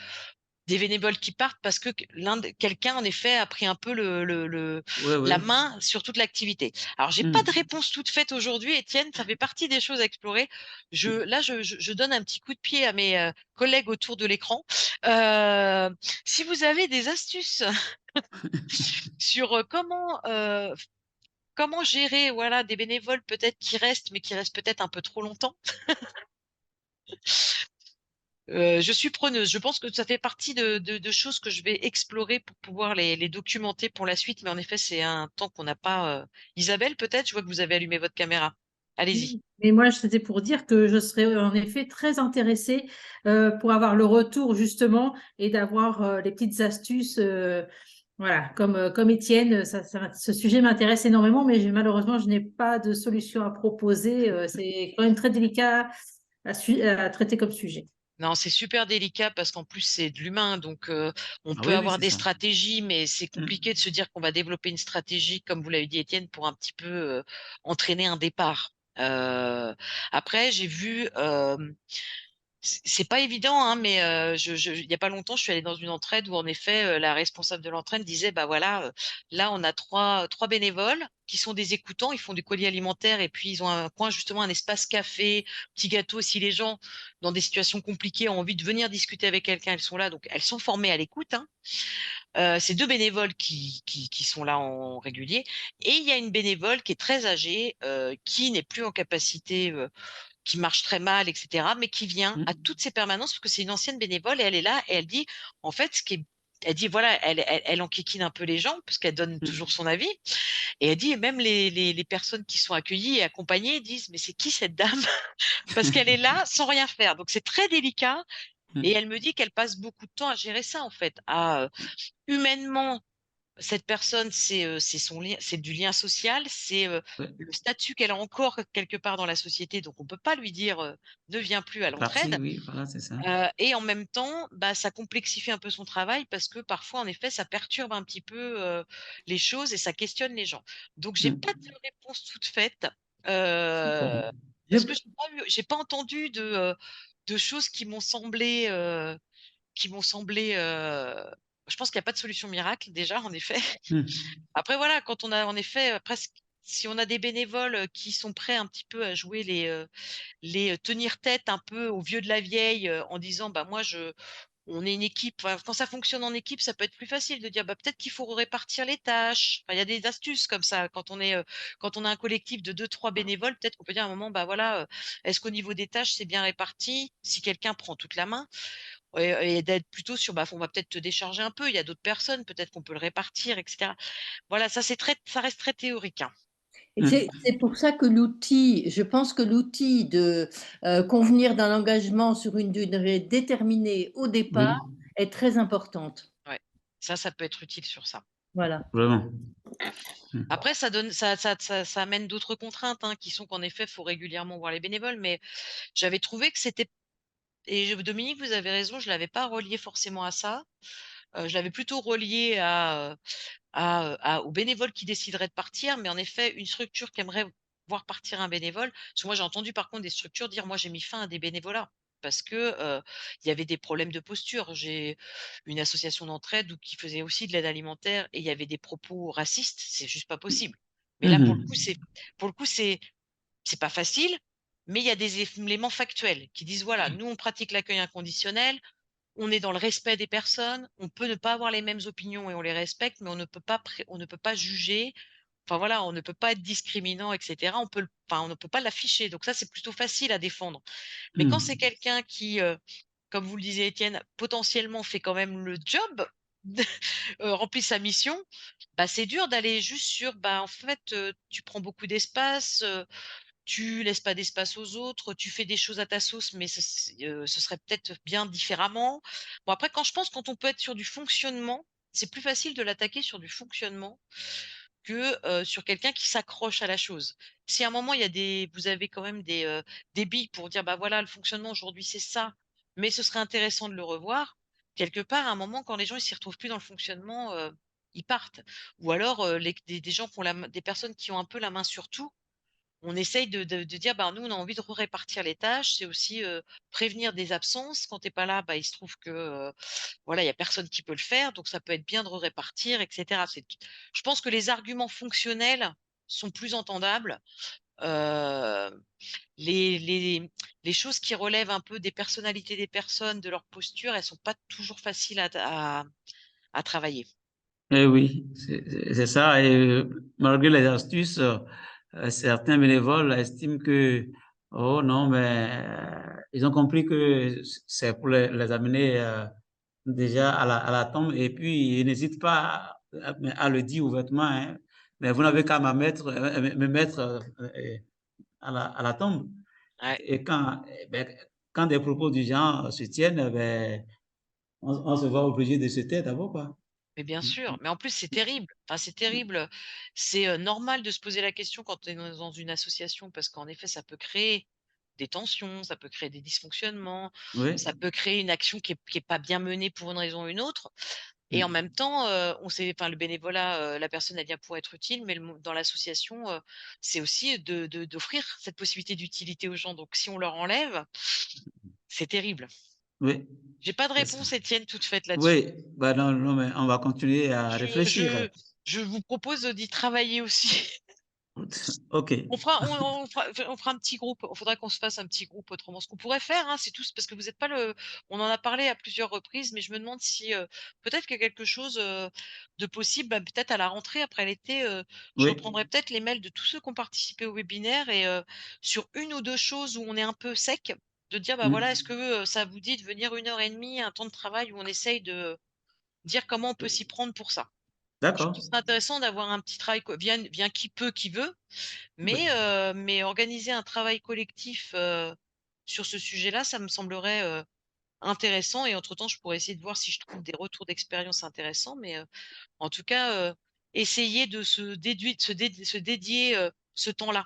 des bénévoles qui partent parce que quelqu'un, en effet, a pris un peu Oui, la oui. main sur toute l'activité. Alors, j'ai pas de Mhm. réponse toute faite aujourd'hui, Étienne, ça fait partie des choses à explorer. Je donne un petit coup de pied à mes, collègues autour de l'écran. Heu, Si vous avez des astuces sur, comment gérer, voilà, des bénévoles peut-être qui restent, mais qui restent peut-être un peu trop longtemps, je suis preneuse. Je pense que ça fait partie de choses que je vais explorer pour pouvoir les documenter pour la suite, mais en effet, c'est un temps qu'on n'a pas, Isabelle, peut-être? Je vois que vous avez allumé votre caméra. Allez-y. Oui, mais moi, c'était pour dire que je serais en effet très intéressée pour avoir le retour justement et d'avoir les petites astuces. Voilà, comme Étienne, ce sujet m'intéresse énormément, mais malheureusement, je n'ai pas de solution à proposer. C'est quand même très délicat à traiter comme sujet. Non, c'est super délicat parce qu'en plus, c'est de l'humain. Donc, on Ah peut oui, oui, avoir c'est des ça. stratégies, mais c'est Mm. compliqué de se dire qu'on va développer une stratégie, comme vous l'avez dit, Étienne, pour un petit peu entraîner un départ. Après, j'ai vu, c'est pas évident, hein, mais il y a pas longtemps, je suis allée dans une entraide où en effet, la responsable de l'entraide disait: «Bah voilà, là on a trois bénévoles qui sont des écoutants, ils font du colis alimentaire et puis ils ont un coin justement, un espace café, petit gâteau si les gens dans des situations compliquées ont envie de venir discuter avec quelqu'un, elles sont là». Donc elles sont formées à l'écoute, hein. C'est 2 bénévoles qui sont là en régulier et il y a une bénévole qui est très âgée, qui n'est plus en capacité, qui marche très mal, et cetera, mais qui vient à Mm. toutes ces permanences parce que c'est une ancienne bénévole et elle est là et elle dit, en fait, elle dit voilà, elle enquiquine un peu les gens parce qu'elle donne toujours Mm. son avis et elle dit même les personnes qui sont accueillies et accompagnées disent: «Mais c'est qui cette dame?» parce qu'elle est là sans rien faire. Donc c'est très délicat et Mm. elle me dit qu'elle passe beaucoup de temps à gérer ça, en fait, à, humainement cette personne, c'est son lien, c'est du lien social, c'est, Ouais. le statut qu'elle a encore quelque part dans la société, donc on peut pas lui dire, «Ne viens plus à Parti, l'entraide», oui, voilà, c'est ça. et en même temps, bah, ça complexifie un peu son travail parce que parfois, en effet, ça perturbe un petit peu, les choses et ça questionne les gens. Donc j'ai pas Mm. de réponse toute faite, D'accord. parce que j'ai pas entendu de choses qui m'ont semblé, je pense qu'il y a pas de solution miracle déjà, en effet. Mm. Après voilà, quand on a en effet, presque si on a des bénévoles, qui sont prêts un petit peu à jouer tenir tête un peu aux vieux de la vieille, en disant: «Bah, moi je on est une équipe», enfin, quand ça fonctionne en équipe, ça peut être plus facile de dire: «Bah, peut-être qu'il faut répartir les tâches». Enfin, il y a des astuces comme ça. Quand on a un collectif de 2-3 bénévoles, peut-être qu'on peut dire à un moment: «Bah, voilà, est-ce qu'au niveau des tâches, c'est bien réparti?» Si quelqu'un prend toute la main et d'être plutôt sur, bah, on va peut-être te décharger un peu, il y a d'autres personnes, peut-être qu'on peut le répartir et cetera. Voilà, ça reste très théorique, hein. Et Mm. c'est pour ça que l'outil je pense que l'outil de, convenir d'un engagement sur une durée déterminée au départ Oui, est très importante. Ouais, ça peut être utile sur ça. Voilà. vraiment. Mm. Après, ça amène d'autres contraintes, hein, qui sont qu'en effet, il faut régulièrement voir les bénévoles, mais j'avais trouvé que c'était Dominique, vous avez raison, je l'avais pas relié forcément à ça. Je l'avais plutôt relié aux bénévoles qui décideraient de partir, mais en effet, une structure qui aimerait voir partir un bénévole, parce que moi, j'ai entendu par contre des structures dire: «Moi, j'ai mis fin à des bénévolats» parce que, il y avait des problèmes de posture. J'ai une association d'entraide qui faisait aussi de l'aide alimentaire et il y avait des propos racistes, c'est juste pas possible. Mais là, Mhm. pour le coup, c'est pas facile, mais il y a des éléments factuels qui disent: «Voilà, nous, on pratique l'accueil inconditionnel, on est dans le respect des personnes, on peut ne pas avoir les mêmes opinions et on les respecte, mais on ne peut pas juger. Enfin voilà, on ne peut pas être discriminant et cetera. On ne peut pas l'afficher». Donc ça, c'est plutôt facile à défendre. Mais quand c'est Mm. quelqu'un qui, comme vous le disiez Étienne, potentiellement fait quand même le job, remplit sa mission, bah, c'est dur d'aller juste sur, bah, en fait, tu prends beaucoup d'espace, tu laisses pas d'espace aux autres, tu fais des choses à ta sauce, mais ce serait peut-être bien différemment. Bon après quand on peut être sur du fonctionnement, c'est plus facile de l'attaquer sur du fonctionnement que, sur quelqu'un qui s'accroche à la chose. Si à un moment il y a vous avez quand même des billes pour dire: «Bah, voilà, le fonctionnement aujourd'hui c'est ça, mais ce serait intéressant de le revoir». Quelque part, à un moment quand les gens ils s'y retrouvent plus dans le fonctionnement, ils partent. Ou alors, des gens qui ont des personnes qui ont un peu la main sur tout, on essaye de dire: «Bah, nous, on a envie de répartir les tâches». C'est aussi, prévenir des absences. Quand tu es pas là, bah, il se trouve que, voilà, il y a personne qui peut le faire, donc ça peut être bien de répartir et cetera. Je pense que les arguments fonctionnels sont plus entendables. Heu, les choses qui relèvent un peu des personnalités des personnes, de leur posture, elles sont pas toujours faciles à travailler. Eh oui, c'est ça. Et malgré les astuces, certains bénévoles estiment que, oh non, mais ils ont compris que c'est pour les amener déjà à la tombe et puis ils n'hésitent pas à le dire ouvertement, hein. Mais vous n'avez qu'à me mettre à la tombe. Ouais, Et quand des propos du genre se tiennent, on se voit obligé de se taire d'abord, quoi. mais bien Mm. sûr, mais en plus, c'est terrible. Enfin, c'est terrible. C'est, normal de se poser la question quand on est dans une association parce qu'en effet, ça peut créer des tensions, ça peut créer des dysfonctionnements, Oui. ça peut créer une action qui est pas bien menée pour une raison ou une autre. Et en Mm. même temps, le bénévolat, la personne, elle vient pour être utile, mais dans l'association, c'est aussi d'offrir cette possibilité d'utilité aux gens. Donc si on leur enlève, c'est terrible. Oui, J'ai pas de c'est ça. réponse, Étienne, toute faite là-dessus. Oui, bah non, non, mais on va continuer à Je réfléchir. je je vous propose d'y travailler aussi. OK. On fera un petit groupe. Il faudra qu'on se fasse un petit groupe autrement. Ce qu'on pourrait faire, hein, c'est tout parce que vous êtes pas le on en a parlé à plusieurs reprises, mais je me demande si, peut-être qu'il y a quelque chose, de possible, bah, peut-être à la rentrée après l'été, je Oui. reprendrai peut-être les mails de tous ceux qui ont participé au webinaire et sur une ou 2 choses où on est un peu sec, de dire: «Bah, voilà, est-ce Mm. que, ça vous dit de venir 1 heure et demie, un temps de travail où on essaye de dire comment on peut s'y prendre pour ça?» Je trouve D'accord. que c'est intéressant d'avoir un petit travail vient qui peut, qui veut, Oui. mais organiser un travail collectif, sur ce sujet-là, ça me semblerait, intéressant et entre temps, je pourrais essayer de voir si je trouve des retours d'expérience intéressants, mais en tout cas, essayer de se dédier, ce temps-là.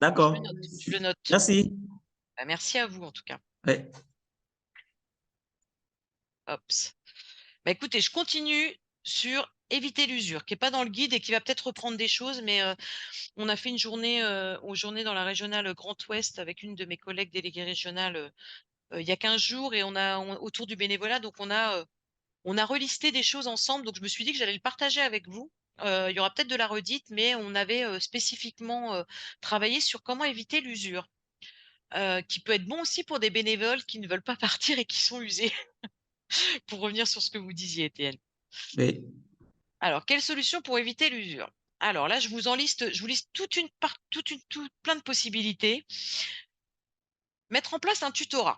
D'accord. Je le note. Merci. Bah, merci à vous en tout cas. Oui. Hops. Bah, écoutez, je continue sur éviter l'usure, qui est pas dans le guide et qui va peut-être reprendre des choses, mais on a fait une journée, aux journées dans la régionale Grand Ouest avec une de mes collègues déléguées régionales, il y a 15 jours et autour du bénévolat, donc on a relisté des choses ensemble, donc je me suis dit que j'allais le partager avec vous. Il y aura peut-être de la redite, mais on avait, spécifiquement, travaillé sur comment éviter l'usure, qui peut être bon aussi pour des bénévoles qui ne veulent pas partir et qui sont usés, pour revenir sur ce que vous disiez, Étienne. Oui. Alors, quelle solution pour éviter l'usure? Alors là, je vous liste plein de possibilités. Mettre en place un tutorat,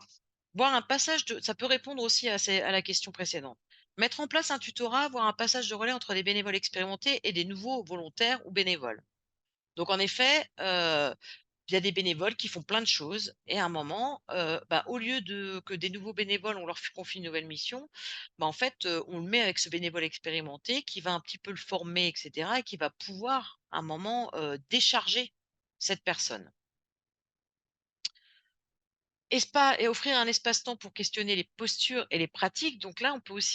voire un passage de ça peut répondre aussi à la question précédente. Mettre en place un tutorat, voire un passage de relais entre des bénévoles expérimentés et des nouveaux volontaires ou bénévoles. Donc en effet, il y a des bénévoles qui font plein de choses et à un moment, bah, au lieu que des nouveaux bénévoles, on leur confie une nouvelle mission, bah, en fait, on le met avec ce bénévole expérimenté qui va un petit peu le former et cetera et qui va pouvoir, à un moment, décharger cette personne. Et offrir un espace-temps pour questionner les postures et les pratiques. Donc là,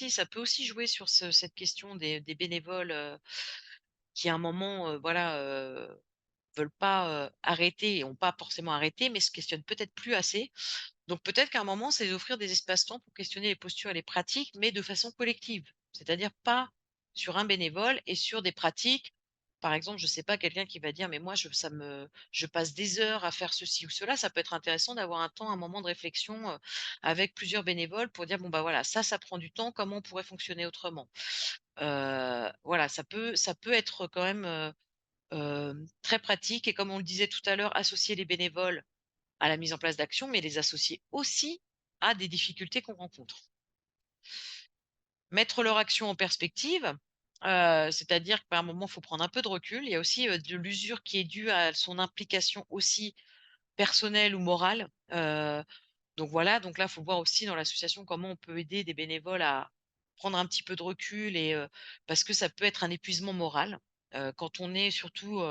ça peut aussi jouer sur cette question des bénévoles, qui à un moment, veulent pas, arrêter et ont pas forcément arrêté, mais se questionnent peut-être plus assez. Donc peut-être qu'à un moment, c'est d'offrir des espaces-temps pour questionner les postures et les pratiques, mais de façon collective. C'est-à-dire pas sur un bénévole et sur des pratiques. Par exemple, je sais pas, quelqu'un qui va dire: «Mais moi, je passe des heures à faire ceci ou cela». Ça peut être intéressant d'avoir un moment de réflexion, avec plusieurs bénévoles pour dire: «Bon, bah, voilà, ça prend du temps, comment on pourrait fonctionner autrement?» Voilà, ça peut être quand même, très pratique et comme on le disait tout à l'heure, associer les bénévoles à la mise en place d'actions, mais les associer aussi à des difficultés qu'on rencontre. Mettre leur action en perspective, c'est-à-dire que par un moment, il faut prendre un peu de recul. Il y a aussi, de l'usure qui est due à son implication aussi personnelle ou morale. Donc voilà, donc là, il faut voir aussi dans l'association comment on peut aider des bénévoles à prendre un petit peu de recul et parce que ça peut être un épuisement moral. Quand on est surtout,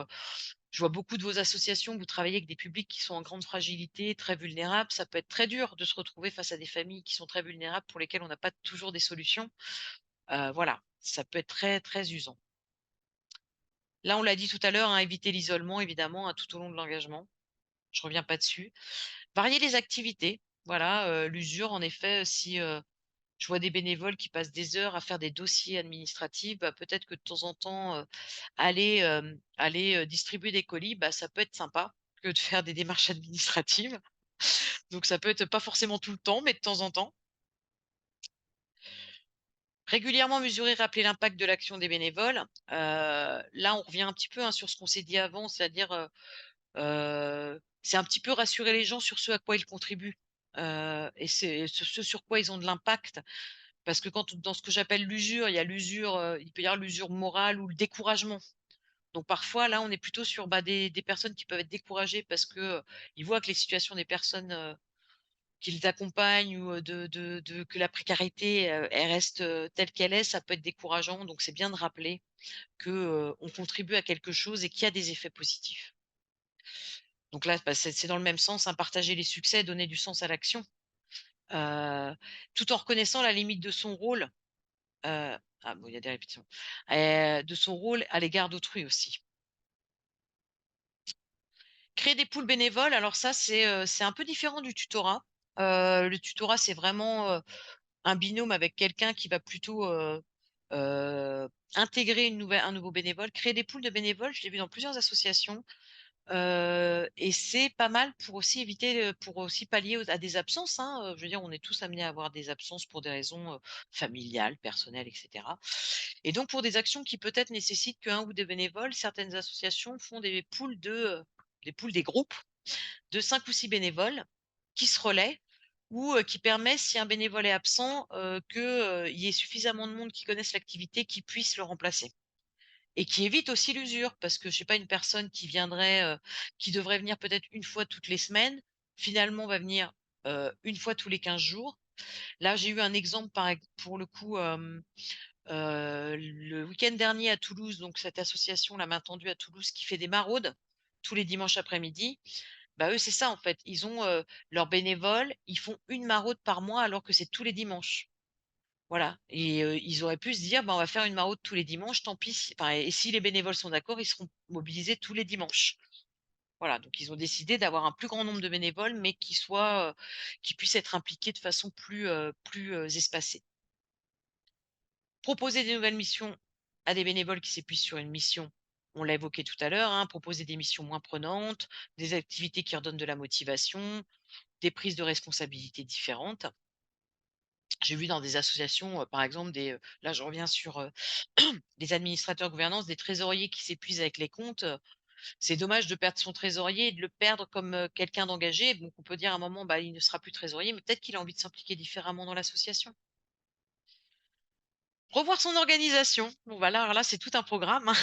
je vois beaucoup de vos associations, vous travaillez avec des publics qui sont en grande fragilité, très vulnérables. Ça peut être très dur de se retrouver face à des familles qui sont très vulnérables, pour lesquelles on n'a pas toujours des solutions. Voilà, ça peut être très, très usant. Là, on l'a dit tout à l'heure, hein, éviter l'isolement évidemment, hein, tout au long de l'engagement. Je reviens pas dessus. Varier les activités, voilà, l'usure en effet, si, je vois des bénévoles qui passent des heures à faire des dossiers administratifs, bah, peut-être que de temps en temps, aller, distribuer des colis, bah, ça peut être sympa que de faire des démarches administratives. Donc ça peut être pas forcément tout le temps, mais de temps en temps. Régulièrement mesurer, rappeler l'impact de l'action des bénévoles. Là, on revient un petit peu, hein, sur ce qu'on s'est dit avant, c'est-à-dire, c'est un petit peu rassurer les gens sur ce à quoi ils contribuent, et c'est ce sur quoi ils ont de l'impact. Parce que dans ce que j'appelle l'usure, il y a l'usure, il peut y avoir l'usure morale ou le découragement. Donc parfois, là, on est plutôt sur, bah, des personnes qui peuvent être découragées parce que, ils voient que les situations des personnes, qu'ils accompagnent ou, que la précarité, elle reste, telle qu'elle est, ça peut être décourageant. Donc c'est bien de rappeler que, on contribue à quelque chose et qu'il y a des effets positifs. Donc là, bah, c'est dans le même sens, hein, partager les succès, donner du sens à l'action, tout en reconnaissant la limite de son rôle. Ah bon, il y a des répétitions. De son rôle à l'égard d'autrui aussi. Créer des poules bénévoles, alors ça, c'est un peu différent du tutorat. Le tutorat, c'est vraiment, un binôme avec quelqu'un qui va plutôt, intégrer un nouveau bénévole. Créer des poules de bénévoles, je l'ai vu dans plusieurs associations, et c'est pas mal pour aussi éviter, pour aussi pallier à des absences, hein, je veux dire, on est tous amenés à avoir des absences pour des raisons, familiales, personnelles et cetera, et donc pour des actions qui peut-être nécessitent qu'1 ou 2 bénévoles, certaines associations font des groupes de 5 ou 6 bénévoles qui se relaient ou qui permet, si un bénévole est absent, qu'il y ait suffisamment de monde qui connaissent l'activité, qui puisse le remplacer et qui évite aussi l'usure. Parce que je sais pas, une personne qui devrait venir peut-être une fois toutes les semaines, finalement va venir, 1 fois tous les 15 jours. Là, j'ai eu un exemple pour le coup, le week-end dernier à Toulouse, donc cette association, La Main Tendue à Toulouse, qui fait des maraudes tous les dimanches après-midi. Bah, eux, c'est ça en fait. Ils ont, leurs bénévoles, ils font une maraude par mois alors que c'est tous les dimanches. Voilà, et ils auraient pu se dire: «Bah, on va faire une maraude tous les dimanches, tant pis si», enfin, et si les bénévoles sont d'accord, ils seront mobilisés tous les dimanches. Voilà, donc ils ont décidé d'avoir un plus grand nombre de bénévoles, mais qui puissent être impliqués de façon plus espacée. Proposer des nouvelles missions à des bénévoles qui s'épuisent sur une mission, on l'a évoqué tout à l'heure, hein, proposer des missions moins prenantes, des activités qui redonnent de la motivation, des prises de responsabilités différentes. J'ai vu dans des associations, par exemple, là je reviens sur, les administrateurs gouvernance, des trésoriers qui s'épuisent avec les comptes. C'est dommage de perdre son trésorier et de le perdre comme, quelqu'un d'engagé. Donc on peut dire à un moment, bah, il ne sera plus trésorier, mais peut-être qu'il a envie de s'impliquer différemment dans l'association. Revoir son organisation. Bon, bah, là alors là, c'est tout un programme, hein.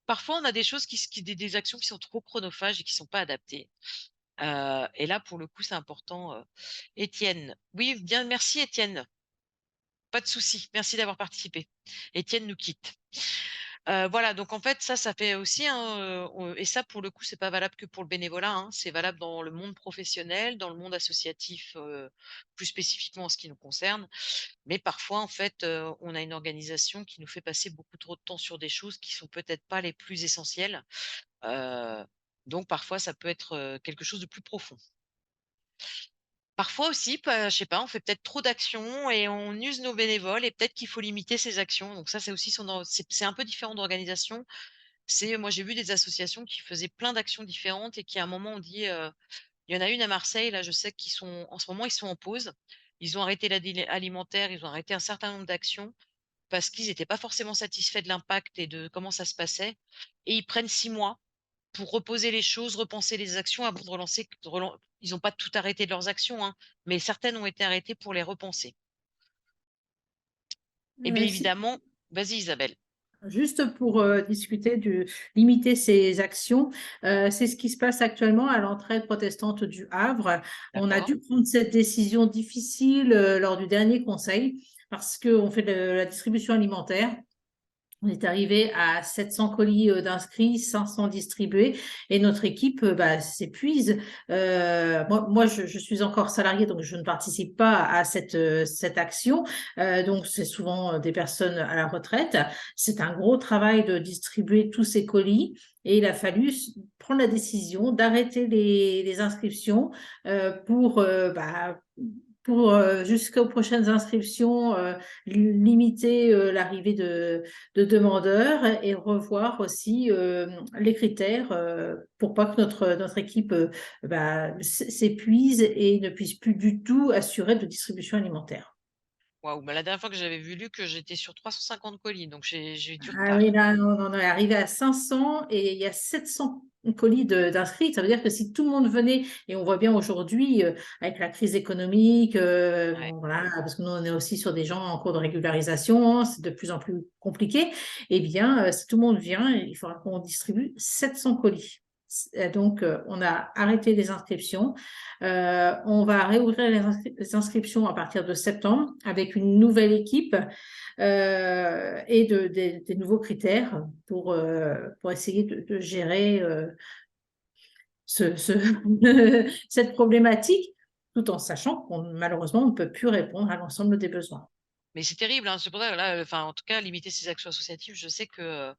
Parfois, on a des choses des actions qui sont trop chronophages et qui sont pas adaptées. Et là, pour le coup, c'est important, Étienne. Oui, bien, merci Étienne. Pas de souci. Merci d'avoir participé. Étienne nous quitte. Voilà, donc en fait, ça fait aussi, hein, et ça, pour le coup, c'est pas valable que pour le bénévolat, hein. C'est valable dans le monde professionnel, dans le monde associatif, plus spécifiquement en ce qui nous concerne. Mais parfois, en fait, on a une organisation qui nous fait passer beaucoup trop de temps sur des choses qui sont peut-être pas les plus essentielles. Heu, donc parfois, ça peut être, quelque chose de plus profond. Parfois aussi, je sais pas, on fait peut-être trop d'actions et on use nos bénévoles et peut-être qu'il faut limiter ces actions. Donc ça, c'est aussi c'est un peu différent d'organisation. Moi, j'ai vu des associations qui faisaient plein d'actions différentes et qui, à un moment, ont dit, il y en a une à Marseille, là, je sais en ce moment, ils sont en pause. Ils ont arrêté l'aide alimentaire, ils ont arrêté un certain nombre d'actions parce qu'ils n'étaient pas forcément satisfaits de l'impact et de comment ça se passait, et ils prennent 6 mois pour reposer les choses, repenser les actions avant de relancer ils n'ont pas tout arrêté de leurs actions, hein, mais certaines ont été arrêtées pour les repenser. Et bien Si- évidemment, vas-y Isabelle. Juste pour discuter de limiter ces actions, c'est ce qui se passe actuellement à l'entraide protestante du Havre. On a D'accord. dû prendre cette décision difficile lors du dernier conseil parce qu'on fait de la distribution alimentaire. On est arrivé à 700 colis d'inscrits, 500 distribués, et notre équipe s'épuise. Moi je suis encore salariée, donc je ne participe pas à cette action. Donc, c'est souvent des personnes à la retraite. C'est un gros travail de distribuer tous ces colis, et il a fallu prendre la décision d'arrêter les inscriptions pour jusqu'aux prochaines inscriptions, limiter l'arrivée de demandeurs et revoir aussi les critères pour pas que notre équipe s'épuise et ne puisse plus du tout assurer de distribution alimentaire. Waouh, bah, la dernière fois que j'avais vu lu que j'étais sur 350 colis, donc j'ai du Ah retard. oui, là, on est arrivé à 500 et il y a 700 colis d'inscrits. Ça veut dire que si tout le monde venait, et on voit bien aujourd'hui avec la crise économique, Ouais. voilà, parce que nous, on est aussi sur des gens en cours de régularisation, hein, c'est de plus en plus compliqué. Eh bien, si tout le monde vient, il faudra qu'on distribue 700 colis. Donc, on a arrêté les inscriptions. On va réouvrir les inscriptions à partir de septembre avec une nouvelle équipe et des nouveaux critères pour essayer de gérer cette problématique, tout en sachant qu'on malheureusement on ne peut plus répondre à l'ensemble des besoins. Mais c'est terrible, hein, c'est pour ça que là, enfin, en tout cas, limiter ces actions associatives, je sais que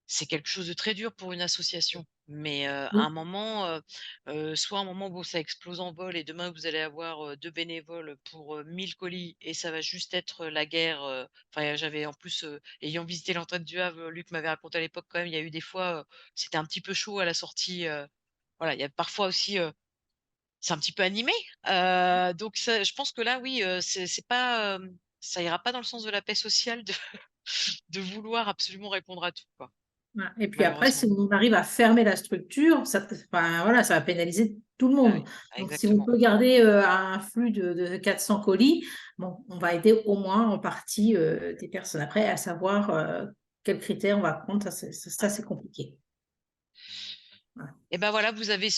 c'est quelque chose de très dur pour une association. Mais à un Oui. moment, soit un moment où ça explose en vol et demain vous allez avoir 2 bénévoles pour 1 000 colis et ça va juste être la guerre. Enfin, j'avais en plus, ayant visité l'entrée du Havre, Luc m'avait raconté à l'époque quand même, il y a eu des fois, c'était un petit peu chaud à la sortie. Voilà, il y a parfois aussi, c'est un petit peu animé. Donc ça, je pense que là, oui, c'est pas, ça ira pas dans le sens de la paix sociale de de vouloir absolument répondre à tout, quoi, Voilà. Et puis après, si malheureusement. on arrive à fermer la structure, enfin, voilà, ça va pénaliser tout le Ah oui, monde. ah Donc, si on exactement. peut garder un flux de 400 colis, bon, on va aider au moins en partie des personnes. Après, à savoir quels critères on va prendre, ça, Ouais. c'est compliqué. Voilà. Et ben voilà, vous avez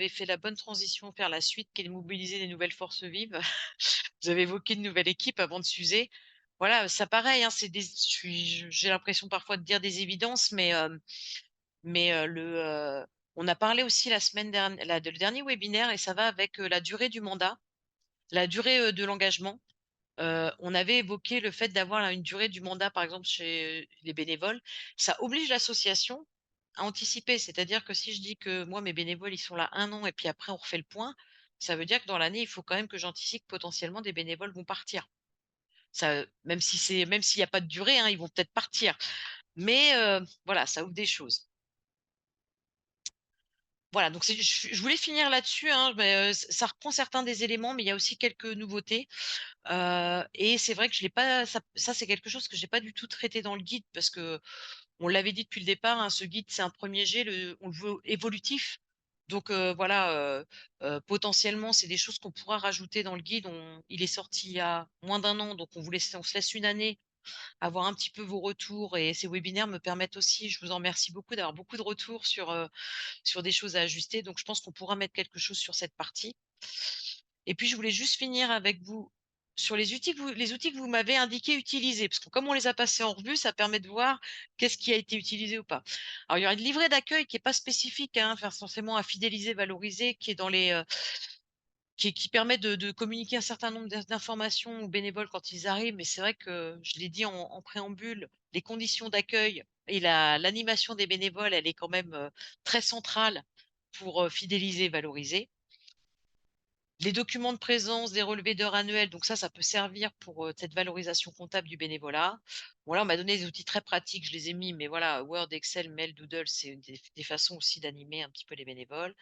fait la bonne transition vers la suite qui est de mobiliser des nouvelles forces vives. Vous avez évoqué une nouvelle équipe avant de s'user. Voilà, ça pareil, hein, j'ai l'impression parfois de dire des évidences, mais on a parlé aussi la semaine dernière, le dernier webinaire, et ça va avec la durée du mandat, la durée de l'engagement. On avait évoqué le fait d'avoir là une durée du mandat, par exemple, chez les bénévoles. Ça oblige l'association à anticiper. C'est-à-dire que si je dis que moi, mes bénévoles, ils sont là 1 an et puis après on refait le point, ça veut dire que dans l'année, il faut quand même que j'anticipe potentiellement des bénévoles vont partir. Ça, même s'il y a pas de durée, hein, ils vont peut-être partir. Mais voilà, ça ouvre des choses. Voilà, donc je voulais finir là-dessus, hein, mais ça reprend certains des éléments, mais il y a aussi quelques nouveautés. Et c'est vrai que je l'ai pas, ça c'est quelque chose que j'ai pas du tout traité dans le guide parce que on l'avait dit depuis le départ, hein, ce guide c'est un premier jet, on le veut évolutif. Donc voilà, potentiellement c'est des choses qu'on pourra rajouter dans le guide. Il est sorti il y a moins d'1 an, donc on se laisse une année, avoir un petit peu vos retours, et ces webinaires me permettent aussi, je vous en remercie beaucoup, d'avoir beaucoup de retours sur des choses à ajuster. Donc je pense qu'on pourra mettre quelque chose sur cette partie. Et puis, je voulais juste finir avec vous sur les outils que vous m'avez indiqué utiliser, parce que comme on les a passés en revue, ça permet de voir qu'est-ce qui a été utilisé ou pas. Alors, il y aura une livret d'accueil qui est pas spécifique, hein, enfin, forcément à fidéliser, valoriser, qui est dans les, qui permet de communiquer un certain nombre d'informations aux bénévoles quand ils arrivent. Mais c'est vrai que je l'ai dit en préambule, les conditions d'accueil et l'animation des bénévoles, elle est quand même très centrale pour fidéliser, valoriser. Les documents de présence, des relevés d'heures annuels, donc ça peut servir pour, cette valorisation comptable du bénévolat. Voilà, on m'a donné des outils très pratiques, je les ai mis, mais voilà, Word, Excel, Mail, Doodle, c'est des façons aussi d'animer un petit peu les bénévoles.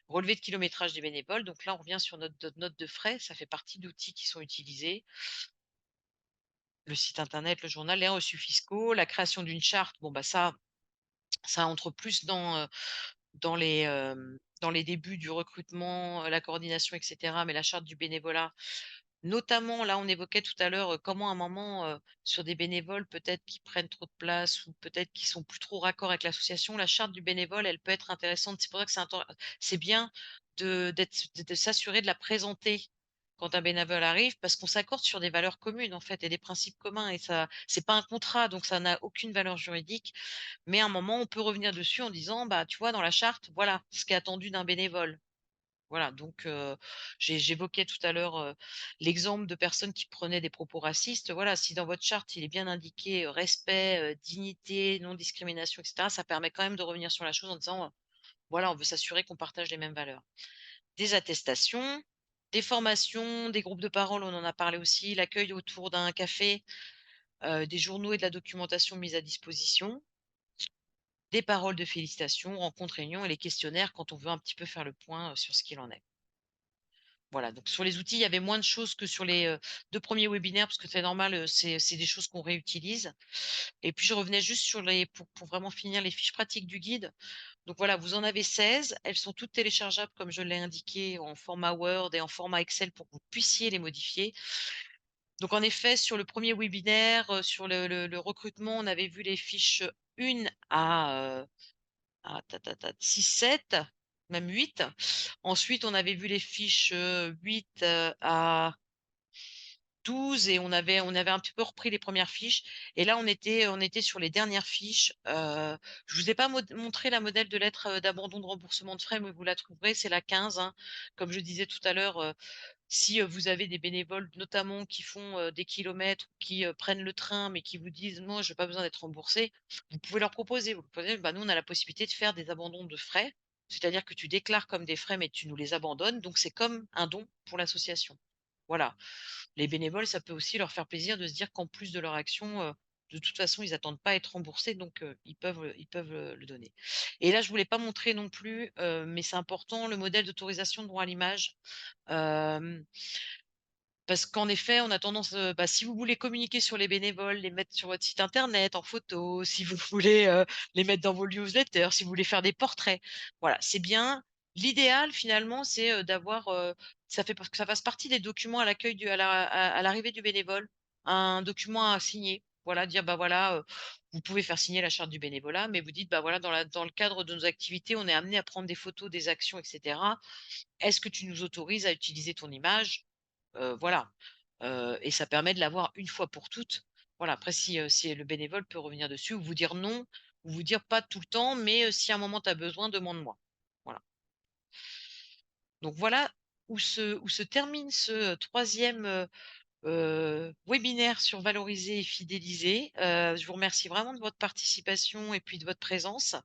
Relevé de kilométrage des bénévoles, donc là, on revient sur notre note de frais, ça fait partie d'outils qui sont utilisés. Le site internet, le journal, les reçus fiscaux, la création d'une charte, bon, bah, ça entre plus dans les débuts du recrutement, la coordination et cetera, mais la charte du bénévolat, notamment, là, on évoquait tout à l'heure, comment à un moment, sur des bénévoles peut-être qui prennent trop de place ou peut-être qui sont plus trop raccord avec l'association, la charte du bénévole, elle peut être intéressante. C'est pour ça que c'est bien de s'assurer de la présenter quand un bénévole arrive, parce qu'on s'accorde sur des valeurs communes, en fait, et des principes communs, et ça c'est pas un contrat, donc ça n'a aucune valeur juridique. Mais à un moment, on peut revenir dessus en disant: «Bah, tu vois, dans la charte, voilà ce qui est attendu d'un bénévole». Voilà, donc j'évoquais tout à l'heure, l'exemple de personnes qui prenaient des propos racistes. Voilà, si dans votre charte, il est bien indiqué, respect, dignité, non-discrimination et cetera, ça permet quand même de revenir sur la chose en disant, voilà, on veut s'assurer qu'on partage les mêmes valeurs. Des attestations, des formations, des groupes de parole, on en a parlé aussi, l'accueil autour d'un café, des journaux et de la documentation mise à disposition, des paroles de félicitations, rencontres, réunions et les questionnaires quand on veut un petit peu faire le point, sur ce qu'il en est. Voilà, donc sur les outils, il y avait moins de choses que sur les 2 premiers webinaires parce que c'est normal, c'est des choses qu'on réutilise. Et puis je revenais juste sur pour vraiment finir les fiches pratiques du guide. Donc voilà, vous en avez 16, elles sont toutes téléchargeables comme je l'ai indiqué en format Word et en format Excel pour que vous puissiez les modifier. Donc en effet, sur le premier webinaire, sur le recrutement, on avait vu les fiches 1 à 6-7, même 8. Ensuite, on avait vu les fiches, 8, à 12 et on avait un petit peu repris les premières fiches et là on était sur les dernières fiches. Je vous ai pas montré la modèle de lettre, d'abandon de remboursement de frais, mais vous la trouverez, c'est la 15, hein. Comme je disais tout à l'heure, si, vous avez des bénévoles notamment qui font, des kilomètres, qui, prennent le train, mais qui vous disent: «Moi, j'ai pas besoin d'être remboursé», vous pouvez leur proposer. Vous pouvez: «Bah, nous, on a la possibilité de faire des abandons de frais». C'est-à-dire que tu déclares comme des frais, mais tu nous les abandonnes, donc c'est comme un don pour l'association. Voilà. Les bénévoles, ça peut aussi leur faire plaisir de se dire qu'en plus de leur action, de toute façon, ils attendent pas à être remboursés, donc ils peuvent, le donner. Et là, je voulais pas montrer non plus, mais c'est important, le modèle d'autorisation de droit à l'image. Hem Parce qu'en effet, on a tendance, bah, si vous voulez communiquer sur les bénévoles, les mettre sur votre site internet en photo, si vous voulez, les mettre dans vos newsletters, si vous voulez faire des portraits, voilà, c'est bien. L'idéal finalement, c'est, d'avoir, ça fait que ça fasse partie des documents à l'accueil du à l'arrivée du bénévole, un document à signer. Voilà, dire: «Bah, voilà», vous pouvez faire signer la charte du bénévolat, mais vous dites: «Bah, voilà, dans le cadre de nos activités, on est amené à prendre des photos des actions et cetera. Est-ce que tu nous autorises à utiliser ton image?» Voilà, et ça permet de l'avoir une fois pour toutes. Voilà, après si le bénévole peut revenir dessus ou vous dire non, ou vous dire pas tout le temps, mais si à un moment tu as besoin, demande-moi. Voilà. Donc voilà où se termine ce, 3e, webinaire sur valoriser et fidéliser. Je vous remercie vraiment de votre participation et puis de votre présence.